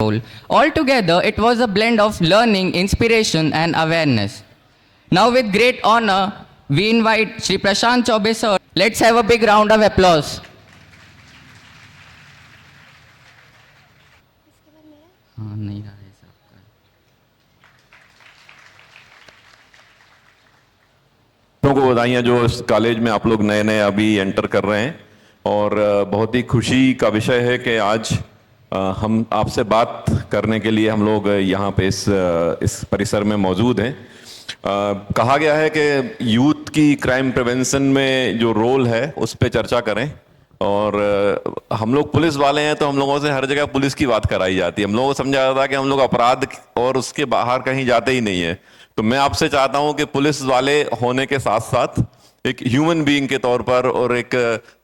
role. Altogether, it was a blend of learning, inspiration, and awareness. Now, with great honor, we invite Shri Prashant Chaubey sir. Let's have a big round of applause. नहीं रहा है सबका। को बधाइयाँ जो इस college में आप लोग नए नए अभी एंटर कर रहे हैं और बहुत ही खुशी का विषय है कि आज हम आपसे बात करने के लिए हम लोग यहाँ पे इस परिसर में मौजूद हैं। कहा गया है कि यूथ की क्राइम प्रिवेंशन में जो रोल है उस पर चर्चा करें और हम लोग पुलिस वाले हैं तो हम लोगों से हर जगह पुलिस की बात कराई जाती है। हम लोगों को समझा जाता है कि हम लोग अपराध और उसके बाहर कहीं जाते ही नहीं है। तो मैं आपसे चाहता हूं कि पुलिस वाले होने के साथ साथ एक ह्यूमन बीइंग के तौर पर और एक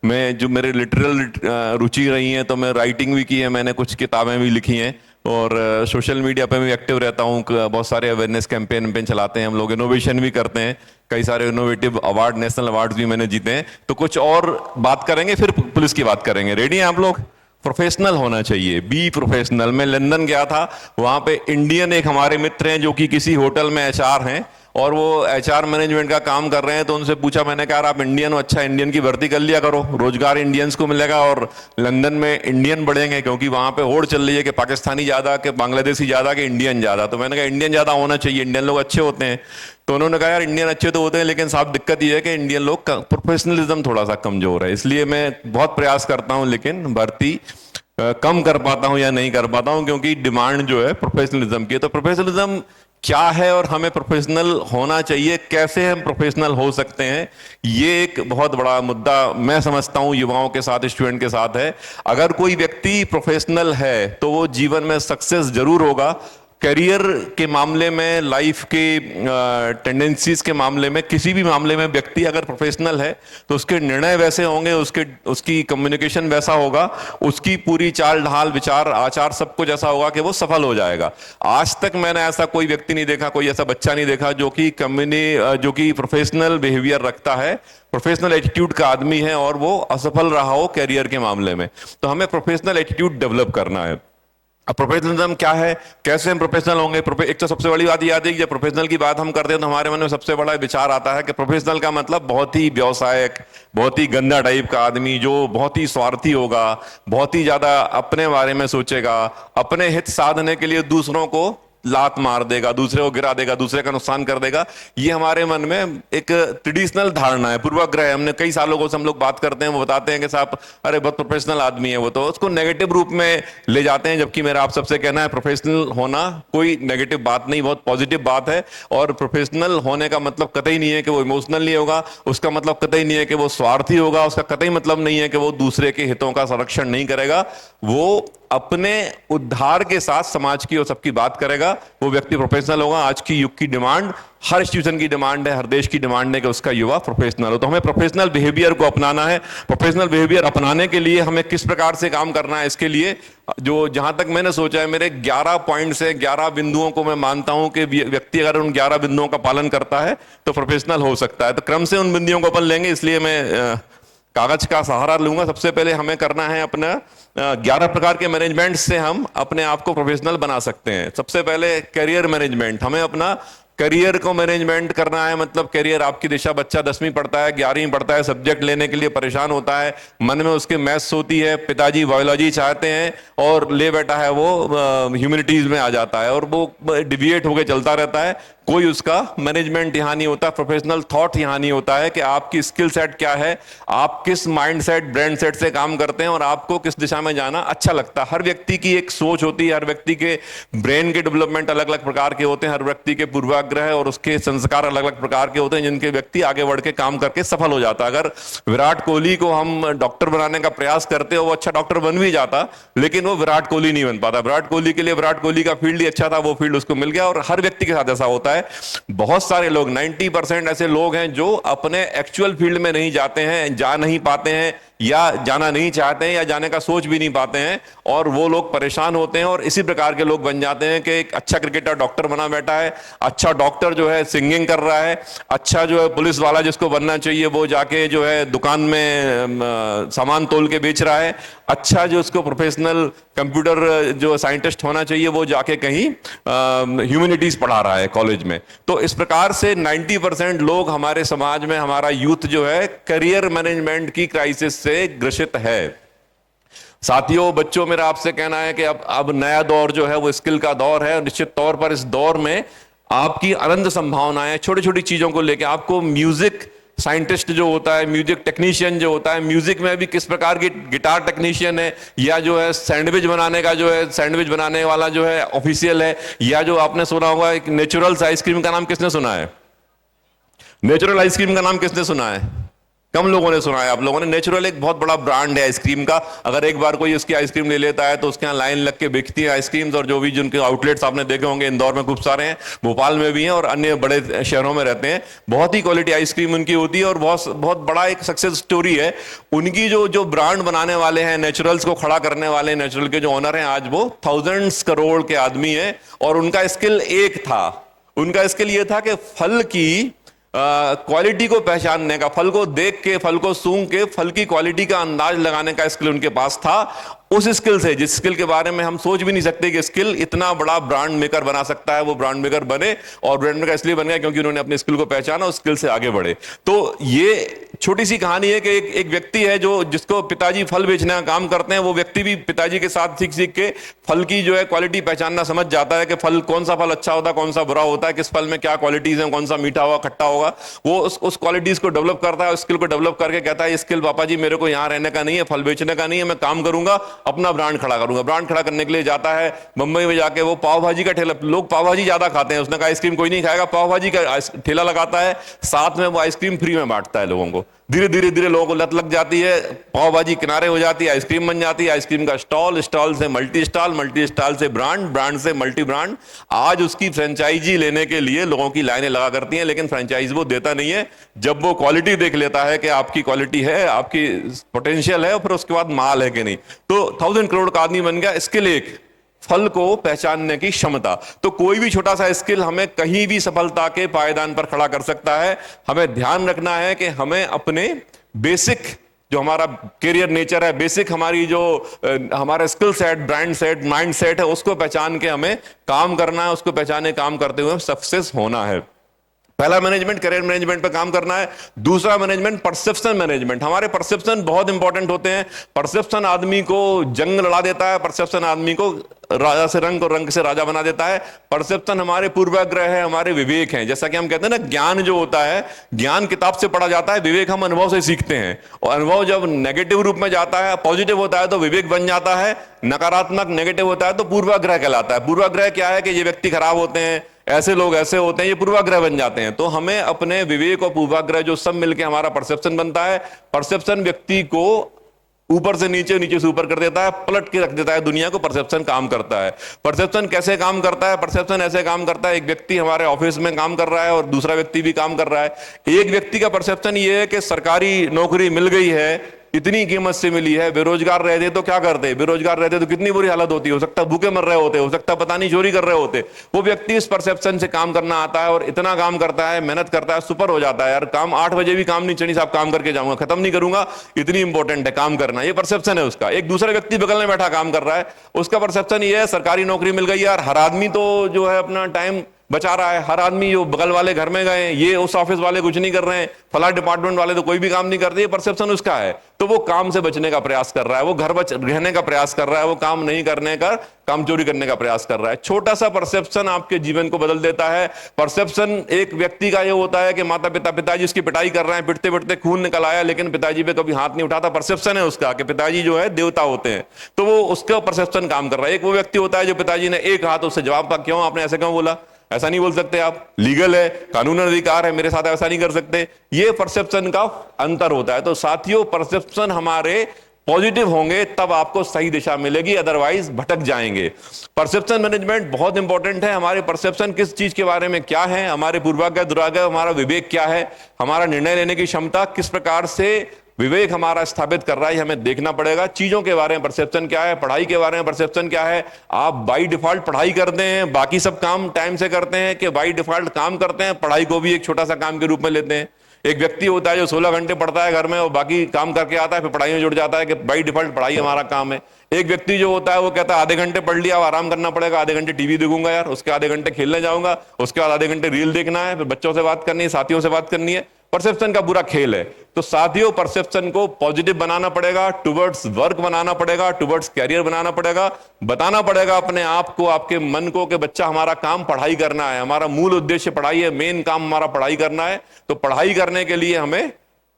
मैं जो मेरे लिटरल रुचि रही है तो मैं राइटिंग भी की है, मैंने कुछ किताबें भी लिखी हैं और सोशल मीडिया पे भी एक्टिव रहता हूँ। बहुत सारे अवेयरनेस कैंपेन चलाते हैं हम लोग, इनोवेशन भी करते हैं, कई सारे इनोवेटिव अवार्ड, नेशनल अवार्ड्स भी मैंने जीते हैं। तो कुछ और बात करेंगे फिर पुलिस की बात करेंगे। रेडी हैं आप लोग? प्रोफेशनल होना चाहिए, बी प्रोफेशनल। मैं लंदन गया था, वहां पे इंडियन एक हमारे मित्र हैं जो कि किसी होटल में एचआर हैं और वो एचआर मैनेजमेंट का काम कर रहे हैं। तो उनसे पूछा मैंने, कहा आप इंडियन हो, अच्छा इंडियन की भर्ती कर लिया करो, रोजगार इंडियंस को मिलेगा और लंदन में इंडियन बढ़ेंगे, क्योंकि वहां पे होड़ चल रही है कि पाकिस्तानी ज्यादा, कि बांग्लादेशी ज्यादा, कि इंडियन ज्यादा। तो मैंने कहा इंडियन ज्यादा होना चाहिए, इंडियन लोग अच्छे होते हैं। तो उन्होंने कहा यार इंडियन अच्छे तो होते हैं लेकिन साहब दिक्कत ये है कि इंडियन लोग प्रोफेशनलिज्म थोड़ा सा कमजोर है, इसलिए मैं बहुत प्रयास करता हूं लेकिन भर्ती कम कर पाता हूं या नहीं कर पाता हूं, क्योंकि डिमांड जो है प्रोफेशनलिज्म की। तो प्रोफेशनलिज्म क्या है और हमें प्रोफेशनल होना चाहिए, कैसे हम प्रोफेशनल हो सकते हैं, ये एक बहुत बड़ा मुद्दा मैं समझता हूं युवाओं के साथ, स्टूडेंट के साथ है। अगर कोई व्यक्ति प्रोफेशनल है तो वो जीवन में सक्सेस जरूर होगा। करियर के मामले में, लाइफ के टेंडेंसीज के मामले में, किसी भी मामले में व्यक्ति अगर प्रोफेशनल है तो उसके निर्णय वैसे होंगे, उसकी कम्युनिकेशन वैसा होगा, उसकी पूरी चाल ढाल, विचार, आचार सब कुछ ऐसा होगा कि वो सफल हो जाएगा। आज तक मैंने ऐसा कोई व्यक्ति नहीं देखा, कोई ऐसा बच्चा नहीं देखा जो कि प्रोफेशनल बिहेवियर रखता है, प्रोफेशनल एटीट्यूड का आदमी है और वो असफल रहा हो करियर के मामले में। तो हमें प्रोफेशनल एटीट्यूड डेवलप करना है। अब प्रोफेशनलिज्म क्या है, कैसे हम प्रोफेशनल होंगे? एक तो सबसे बड़ी बात याद है कि जब प्रोफेशनल की बात हम करते हैं तो हमारे मन में सबसे बड़ा विचार आता है कि प्रोफेशनल का मतलब बहुत ही व्यवसायिक, बहुत ही गंदा टाइप का आदमी जो बहुत ही स्वार्थी होगा, बहुत ही ज्यादा अपने बारे में सोचेगा, अपने हित साधने के लिए दूसरों को लात मार देगा, दूसरे को गिरा देगा, दूसरे का नुकसान कर देगा। ये हमारे मन में एक ट्रेडिशनल धारणा है, पूर्वाग्रह है। हमने कई सालों को हम लोग बात करते हैं, वो बताते हैं कि साहब अरे बहुत प्रोफेशनल आदमी है वो, तो उसको नेगेटिव रूप में ले जाते हैं। जबकि मेरा आप सबसे कहना है प्रोफेशनल होना कोई नेगेटिव बात नहीं, बहुत पॉजिटिव बात है। और प्रोफेशनल होने का मतलब कतई नहीं है कि वो इमोशनल नहीं होगा, उसका मतलब कतई नहीं है कि वो स्वार्थी होगा, उसका कतई मतलब नहीं है कि वो दूसरे के हितों का संरक्षण नहीं करेगा। वो अपने उद्धार के साथ समाज की और सबकी बात करेगा, वो व्यक्ति प्रोफेशनल होगा। आज की युग की डिमांड, हर इंस्टीट्यूशन की डिमांड है, हर देश की डिमांड है कि उसका युवा प्रोफेशनल हो। तो हमें प्रोफेशनल बिहेवियर को अपनाना है। प्रोफेशनल बिहेवियर अपनाने के लिए हमें किस प्रकार से काम करना है, इसके लिए जो जहां तक मैंने सोचा है, मेरे 11 पॉइंट्स है, 11 बिंदुओं को मैं मानता हूं कि व्यक्ति अगर उन 11 बिंदुओं का पालन करता है तो प्रोफेशनल हो सकता है। तो क्रम से उन बिंदुओं को अपन लेंगे, इसलिए मैं कागज का सहारा लूंगा। सबसे पहले हमें करना है अपना 11 प्रकार के मैनेजमेंट से हम अपने आप को प्रोफेशनल बना सकते हैं। सबसे पहले करियर मैनेजमेंट, हमें अपना करियर को मैनेजमेंट करना है। मतलब करियर आपकी दिशा, बच्चा 10वीं पढ़ता है, 11वीं पढ़ता है, सब्जेक्ट लेने के लिए परेशान होता है, मन में उसके मैथ्स होती है, पिताजी बायोलॉजी चाहते हैं और ले बैठा है वो ह्यूमैनिटीज में आ जाता है और वो डिविएट होकर चलता रहता है। कोई उसका मैनेजमेंट यहां नहीं होता, प्रोफेशनल थॉट यहां नहीं होता है कि आपकी स्किल सेट क्या है, आप किस माइंड सेट, ब्रेन सेट से काम करते हैं और आपको किस दिशा में जाना अच्छा लगता है। हर व्यक्ति की एक सोच होती है, हर व्यक्ति के ब्रेन के डेवलपमेंट अलग अलग प्रकार के होते हैं, हर व्यक्ति के पूर्वाग्रह और उसके संस्कार अलग अलग प्रकार के होते हैं, जिनके व्यक्ति आगे बढ़ के काम करके सफल हो जाता है। अगर विराट कोहली को हम डॉक्टर बनाने का प्रयास करते हो, वो अच्छा डॉक्टर बन भी जाता, लेकिन वो विराट कोहली नहीं बन पाता। विराट कोहली के लिए विराट कोहली का फील्ड ही अच्छा था, वो फील्ड उसको मिल गया। और हर व्यक्ति के साथ ऐसा होता है। बहुत सारे लोग, 90% ऐसे लोग हैं जो अपने एक्चुअल फील्ड में नहीं जाते हैं, जा नहीं पाते हैं, या जाना नहीं चाहते हैं, या जाने का सोच भी नहीं पाते हैं, और वो लोग परेशान होते हैं। और इसी प्रकार के लोग बन जाते हैं कि एक अच्छा क्रिकेटर डॉक्टर बना बैठा है, अच्छा डॉक्टर जो है सिंगिंग कर रहा है, अच्छा जो है पुलिस वाला जिसको बनना चाहिए वो जाके जो है दुकान में सामान तोल के बेच रहा है, अच्छा जो उसको प्रोफेशनल कंप्यूटर जो साइंटिस्ट होना चाहिए वो जाके कहीं ह्यूमैनिटीज पढ़ा रहा है कॉलेज में। तो इस प्रकार से 90% लोग हमारे समाज में, हमारा यूथ जो है करियर मैनेजमेंट की क्राइसिस से ग्रसित है। साथियों, बच्चों, मेरा आपसे कहना है कि अब नया दौर जो है वो स्किल का दौर है, और निश्चित तौर पर इस दौर में आपकी अनंत संभावनाएं, छोटी छोटी चीजों को लेकर आपको म्यूजिक साइंटिस्ट जो होता है, म्यूजिक टेक्नीशियन जो होता है, म्यूजिक में भी किस प्रकार की गिटार टेक्नीशियन है, या जो है सैंडविच बनाने का जो है सैंडविच बनाने वाला जो है ऑफिशियल है, या जो आपने सुना होगा एक नेचुरल्स आइसक्रीम का नाम किसने सुना है? नेचुरल आइसक्रीम का नाम किसने सुना है? कम लोगों ने सुना है। आप लोगों ने। नेचुरल एक बहुत बड़ा ब्रांड है आइसक्रीम का। अगर एक बार कोई उसकी आइसक्रीम ले लेता है तो उसके यहाँ लाइन लग के बिकती है आइसक्रीम्स, और जो भी जिनके आउटलेट्स आपने देखे होंगे, इंदौर में खूब सारे हैं, भोपाल में भी हैं और अन्य बड़े शहरों में रहते हैं। बहुत ही क्वालिटी आइसक्रीम उनकी होती है और बहुत बहुत बड़ा एक सक्सेस स्टोरी है उनकी। जो ब्रांड बनाने वाले हैं, नेचुरल्स को खड़ा करने वाले नेचुरल के जो ओनर हैं, आज वो थाउजेंड्स करोड़ के आदमी हैं, और उनका स्किल एक था। उनका स्किल ये था कि फल की क्वालिटी को पहचानने का, फल को देख के, फल को सूंघ के फल की क्वालिटी का अंदाज लगाने का स्किल उनके पास था। उस स्किल से, जिस स्किल के बारे में हम सोच भी नहीं सकते कि स्किल इतना बड़ा ब्रांड मेकर बना सकता है, वो ब्रांड मेकर बने। और ब्रांड मेकर इसलिए बन गया क्योंकि उन्होंने अपने स्किल को पहचाना, उस स्किल से आगे बढ़े। तो ये छोटी सी कहानी है कि एक व्यक्ति है जो जिसको पिताजी फल बेचने का काम करते हैं, वो व्यक्ति भी पिताजी के साथ सीख सीख के फल की जो है क्वालिटी पहचानना समझ जाता है कि फल, कौन सा फल अच्छा होता है, कौन सा बुरा होता है, किस फल में क्या क्वालिटीज हैं, कौन सा मीठा होगा, खट्टा होगा। वो उस क्वालिटीज को डेवलप करता है, उस स्किल को डेवलप करके कहता है, ये स्किल पापा जी मेरे को यहाँ रहने का नहीं है, फल बेचने का नहीं है, मैं काम करूंगा, अपना ब्रांड खड़ा करूंगा। ब्रांड खड़ा करने के लिए जाता है मुंबई में, जाके वो पाव भाजी का ठेला, लोग पाव भाजी ज्यादा खाते हैं, उसने कहा आइसक्रीम कोई नहीं खाएगा, पाव भाजी का ठेला लगाता है, साथ में वो आइसक्रीम फ्री में बांटता है लोगों को। धीरे धीरे धीरे लोगों को लत लग जाती है, पाव भाजी किनारे हो जाती है, आइसक्रीम बन जाती है, आइसक्रीम का स्टॉल, स्टॉल से मल्टी स्टॉल, मल्टी स्टॉल से ब्रांड, ब्रांड से मल्टी ब्रांड। आज उसकी फ्रेंचाइजी लेने के लिए लोगों की लाइनें लगा करती हैं, लेकिन फ्रेंचाइज वो देता नहीं है। जब वो क्वालिटी देख लेता है कि आपकी क्वालिटी है, आपकी पोटेंशियल है, और फिर उसके बाद माल है कि नहीं। तो 1000 करोड़ का आदमी बन गया। स्किल एक, फल को पहचानने की क्षमता। तो कोई भी छोटा सा स्किल हमें कहीं भी सफलता के पायदान पर खड़ा कर सकता है। हमें ध्यान रखना है कि हमें अपने बेसिक, जो हमारा कैरियर नेचर है, बेसिक हमारी जो हमारा skill set, brand set, mind set है, उसको पहचान के हमें काम करना है। उसको पहचाने काम करते हुए सक्सेस होना है। पहला मैनेजमेंट करियर मैनेजमेंट पे काम करना है। दूसरा मैनेजमेंट परसेप्शन मैनेजमेंट। हमारे परसेप्शन बहुत इंपॉर्टेंट होते हैं। परसेप्शन आदमी को जंग लड़ा देता है, परसेप्शन आदमी को राजा से रंग और रंग से राजा बना देता है। परसेप्शन हमारे पूर्वाग्रह है, हमारे विवेक हैं। जैसा कि हम कहते हैं ना, ज्ञान जो होता है, ज्ञान किताब से पढ़ा जाता है, विवेक हम अनुभव से सीखते हैं। और अनुभव जब नेगेटिव रूप में जाता है, पॉजिटिव होता है, तो विवेक बन जाता है। नकारात्मक नेगेटिव होता है तो पूर्वाग्रह कहलाता है। पूर्वाग्रह क्या है कि ये व्यक्ति खराब होते हैं, ऐसे लोग ऐसे होते हैं, ये पूर्वाग्रह बन जाते हैं। तो हमें अपने विवेक और पूर्वाग्रह जो सब मिलकर हमारा परसेप्शन बनता है। परसेप्शन व्यक्ति को ऊपर से नीचे, नीचे से ऊपर कर देता है, पलट के रख देता है दुनिया को। परसेप्शन काम करता है। परसेप्शन कैसे काम करता है? परसेप्शन ऐसे काम करता है, एक व्यक्ति हमारे ऑफिस में काम कर रहा है और दूसरा व्यक्ति भी काम कर रहा है। एक व्यक्ति का परसेप्शन ये है कि सरकारी नौकरी मिल गई है, इतनी कीमत से मिली है, बेरोजगार रहते तो क्या करते, बेरोजगार रहते तो कितनी बुरी हालत होती, हो सकता है भूखे मर रहे होते, हो सकता है पता नहीं चोरी कर रहे होते। वो व्यक्ति इस परसेप्शन से काम करना आता है और इतना काम करता है, मेहनत करता है, सुपर हो जाता है। यार काम 8 बजे भी काम नहीं, चनी साहब काम करके जाऊंगा, खत्म नहीं करूंगा, इतनी इंपॉर्टेंट है काम करना। ये परसेप्शन है उसका। एक दूसरा व्यक्ति बगल में बैठा काम कर रहा है, उसका परसेप्शन ये है सरकारी नौकरी मिल गई यार, हर आदमी तो जो है अपना टाइम बचा रहा है, हर आदमी जो बगल वाले घर में गए, ये उस ऑफिस वाले कुछ नहीं कर रहे हैं, फला डिपार्टमेंट वाले तो कोई भी काम नहीं करते। ये परसेप्शन उसका है। तो वो काम से बचने का प्रयास कर रहा है, वो घर रहने का प्रयास कर रहा है, वो काम नहीं करने का, काम चोरी करने का प्रयास कर रहा है। छोटा सा परसेप्शन आपके जीवन को बदल देता है। परसेप्शन एक व्यक्ति का ये होता है कि माता पिता, पिताजी उसकी पिटाई कर रहे हैं, पिटते पिटते खून निकल आया, लेकिन पिताजी पे कभी हाथ नहीं उठाता। परसेप्शन है उसका कि पिताजी जो है देवता होते हैं, तो वो उसका परसेप्शन काम कर रहा है। एक वो व्यक्ति होता है जो पिताजी ने एक हाथ उससे जवाब का, क्यों आपने ऐसे क्यों बोला, ऐसा नहीं बोल सकते आप, लीगल है, कानून अधिकार है, मेरे साथ ऐसा नहीं कर सकते। ये परसेप्शन का अंतर होता है। तो साथियों, परसेप्शन हमारे पॉजिटिव होंगे तब आपको सही दिशा मिलेगी, अदरवाइज भटक जाएंगे। परसेप्शन मैनेजमेंट बहुत इंपॉर्टेंट है। हमारे परसेप्शन किस चीज के बारे में क्या है, हमारे पूर्वाग्रह दुराग्रह, हमारा विवेक क्या है, हमारा निर्णय लेने की क्षमता किस प्रकार से विवेक हमारा स्थापित कर रहा है, हमें देखना पड़ेगा। चीजों के बारे में परसेप्शन क्या है, पढ़ाई के बारे में परसेप्शन क्या है। आप बाई डिफॉल्ट पढ़ाई करते हैं, बाकी सब काम टाइम से करते हैं, कि बाई डिफॉल्ट काम करते हैं, पढ़ाई को भी एक छोटा सा काम के रूप में लेते हैं। एक व्यक्ति होता है जो 16 घंटे पढ़ता है घर में और बाकी काम करके आता है, फिर पढ़ाई में जुड़ जाता है कि बाई डिफॉल्ट पढ़ाई हमारा काम है। एक व्यक्ति जो होता है वो कहता है आधे घंटे पढ़ लिया, अब आराम करना पड़ेगा, आधे घंटे टीवी देखूंगा यार, उसके आधे घंटे खेलने जाऊंगा, उसके बाद आधे घंटे रील देखना है, फिर बच्चों से बात करनी है, साथियों से बात करनी है। परसेप्शन का पूरा खेल है। तो साथियों, परसेप्शन को पॉजिटिव बनाना पड़ेगा, टुवर्ड्स वर्क बनाना पड़ेगा, टुवर्ड्स कैरियर बनाना पड़ेगा, बताना पड़ेगा अपने आप को, आपके मन को कि बच्चा हमारा काम पढ़ाई करना है, हमारा मूल उद्देश्य पढ़ाई है, मेन काम हमारा पढ़ाई करना है। तो पढ़ाई करने के लिए हमें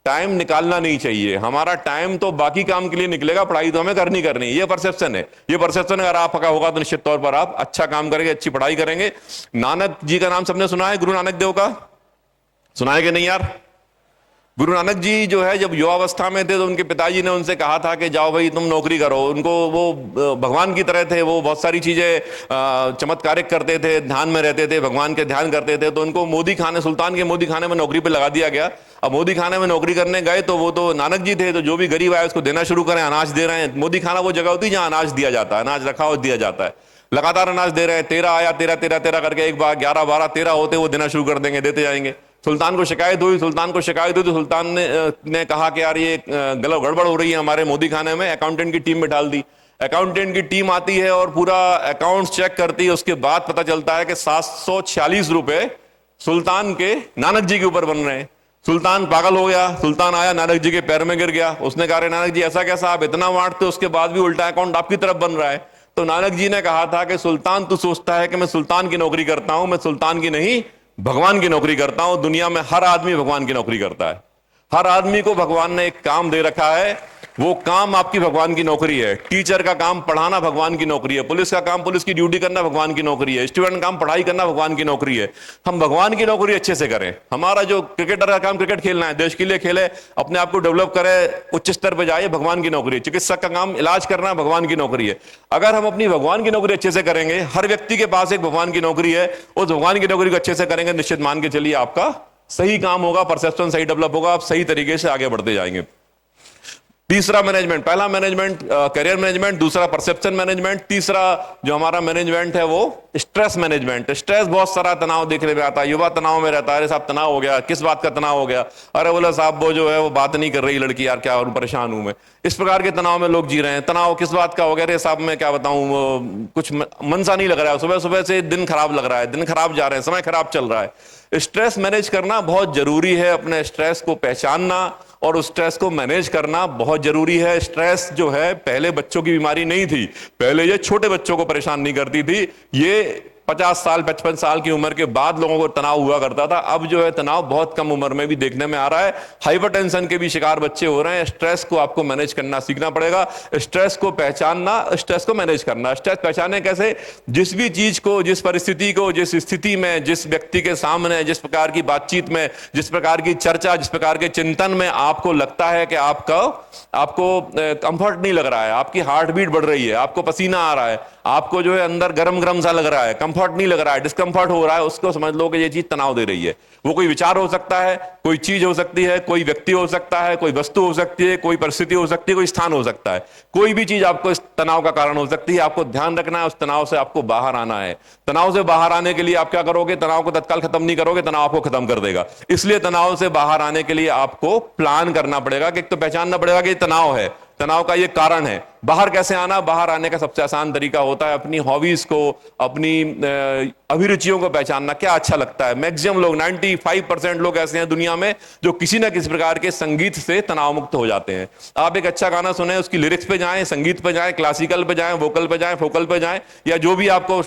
टाइम निकालना नहीं चाहिए, हमारा टाइम तो बाकी काम के लिए निकलेगा, पढ़ाई तो हमें करनी है। ये परसेप्शन है। ये परसेप्शन अगर आपका होगा तो निश्चित तौर पर आप अच्छा काम करेंगे, अच्छी पढ़ाई करेंगे। नानक जी का नाम सबने सुना है, गुरु नानक देव का सुना है कि नहीं यार? गुरु नानक जी जो है जब युवावस्था में थे तो उनके पिताजी ने उनसे कहा था कि जाओ भाई तुम नौकरी करो। उनको वो भगवान की तरह थे, वो बहुत सारी चीजें चमत्कारिक करते थे, ध्यान में रहते थे, भगवान के ध्यान करते थे। तो उनको मोदी खाने, सुल्तान के मोदी खाने में नौकरी पे लगा दिया गया। अब मोदी खाने में नौकरी करने गए तो वो तो नानक जी थे, तो जो भी गरीब आया उसको देना शुरू करें, अनाज दे रहे हैं। मोदी खाना वो जगह होती है जहां अनाज दिया जाता है, अनाज रखा हुआ दिया जाता है, लगातार अनाज दे रहे हैं। 13 आया, 13 करके एक बार 11, 12, 13 होते वो देना शुरू कर देंगे, देते जाएंगे। सुल्तान को शिकायत हुई तो सुल्तान ने कहा कि यार ये गलत गड़बड़ हो रही है हमारे मोदी खाने में। अकाउंटेंट की टीम में डाल दी। अकाउंटेंट की टीम आती है और पूरा अकाउंट्स चेक करती है। उसके बाद पता चलता है कि 746 रुपए सुल्तान के नानक जी के ऊपर बन रहे हैं। सुल्तान पागल हो गया। सुल्तान आया, नानक जी के पैर में गिर गया। उसने कहा अरे नानक जी ऐसा कैसा, आप इतना बांटते उसके बाद भी उल्टा अकाउंट आपकी तरफ बन रहा है। तो नानक जी ने कहा था कि सुल्तान तू सोचता है कि मैं सुल्तान की नौकरी करता हूं, मैं सुल्तान की नहीं भगवान की नौकरी करता हूं। दुनिया में हर आदमी भगवान की नौकरी करता है। हर आदमी को भगवान ने एक काम दे रखा है, वो काम आपकी भगवान की नौकरी है। टीचर का काम पढ़ाना भगवान की नौकरी है। पुलिस का काम पुलिस की ड्यूटी करना भगवान की नौकरी है। स्टूडेंट का काम पढ़ाई करना भगवान की नौकरी है। हम भगवान की नौकरी अच्छे से करें। हमारा जो क्रिकेटर का काम क्रिकेट खेलना है, देश के लिए खेले, अपने आप को डेवलप करे, उच्च स्तर पर जाए, भगवान की नौकरी है। चिकित्सक का काम इलाज करना भगवान की नौकरी है। अगर हम अपनी भगवान की नौकरी अच्छे से करेंगे, हर व्यक्ति के पास एक भगवान की नौकरी है, उस भगवान की नौकरी को अच्छे से करेंगे, निश्चित मान के चलिए आपका सही काम होगा, परसेप्शन सही डेवलप होगा, आप सही तरीके से आगे बढ़ते जाएंगे। तीसरा मैनेजमेंट, पहला मैनेजमेंट करियर मैनेजमेंट, दूसरा परसेप्शन मैनेजमेंट, तीसरा जो हमारा मैनेजमेंट है वो स्ट्रेस मैनेजमेंट। स्ट्रेस बहुत सारा तनाव देखने में आता है, युवा तनाव में रहता है। अरे साहब तनाव हो गया, किस बात का तनाव हो गया? अरे बोला साहब वो जो है वो बात नहीं कर रही लड़की, यार क्या और परेशान हूं मैं। इस प्रकार के तनाव में लोग जी रहे हैं। तनाव किस बात का हो गया? अरे साहब मैं क्या बताऊं, कुछ मन सा नहीं लग रहा है, सुबह सुबह से दिन खराब लग रहा है, दिन खराब जा रहे हैं, समय खराब चल रहा है। स्ट्रेस मैनेज करना बहुत जरूरी है। अपने स्ट्रेस को पहचानना और उस स्ट्रेस को मैनेज करना बहुत जरूरी है। स्ट्रेस जो है पहले बच्चों की बीमारी नहीं थी, पहले ये छोटे बच्चों को परेशान नहीं करती थी, ये 50 साल 55 साल की उम्र के बाद लोगों को तनाव हुआ करता था। अब जो है तनाव बहुत कम उम्र में भी देखने में आ रहा है। हाइपरटेंशन के भी शिकार बच्चे हो रहे हैं। स्ट्रेस को आपको मैनेज करना सीखना पड़ेगा। स्ट्रेस को पहचानना, स्ट्रेस को मैनेज करना। स्ट्रेस पहचाने कैसे? जिस भी चीज को, जिस परिस्थिति को, जिस स्थिति में, जिस व्यक्ति के सामने, जिस प्रकार की बातचीत में, जिस प्रकार की चर्चा, जिस प्रकार के चिंतन में आपको लगता है कि आपको कंफर्ट नहीं लग रहा है, आपकी हार्ट बीट बढ़ रही है, आपको पसीना आ रहा है, आपको जो है अंदर गरम गरम सा लग रहा है, कंफर्ट नहीं लग रहा है, डिस्कंफर्ट हो रहा है, उसको समझ लो कि ये चीज तनाव दे रही है। वो कोई विचार हो सकता है, कोई चीज हो सकती है, कोई व्यक्ति हो सकता है, कोई वस्तु हो सकती है, कोई परिस्थिति हो सकती है, कोई स्थान हो सकता है। कोई भी चीज आपको इस तनाव का कारण हो सकती है। आपको ध्यान रखना है, उस तनाव से आपको बाहर आना है। तनाव से बाहर आने के लिए आप क्या करोगे? तनाव को तत्काल खत्म नहीं करोगे, तनाव आपको खत्म कर देगा। इसलिए तनाव से बाहर आने के लिए आपको प्लान करना पड़ेगा कि एक तो पहचानना पड़ेगा कि तनाव है, तनाव का ये कारण है। बाहर कैसे आना? बाहर आने का सबसे आसान तरीका होता है अपनी हॉबीज को, अपनी अभिरुचियों को पहचानना। क्या अच्छा लगता है? मैक्सिमम लोग 95% लोग ऐसे हैं दुनिया में जो किसी ना किसी प्रकार के संगीत से तनाव मुक्त हो जाते हैं। आप एक अच्छा गाना सुने, उसकी लिरिक्स पे जाएं, संगीत पे जाएं, क्लासिकल पे जाएं, वोकल पे जाएं, फोकल पे जाएं, या जो भी आपको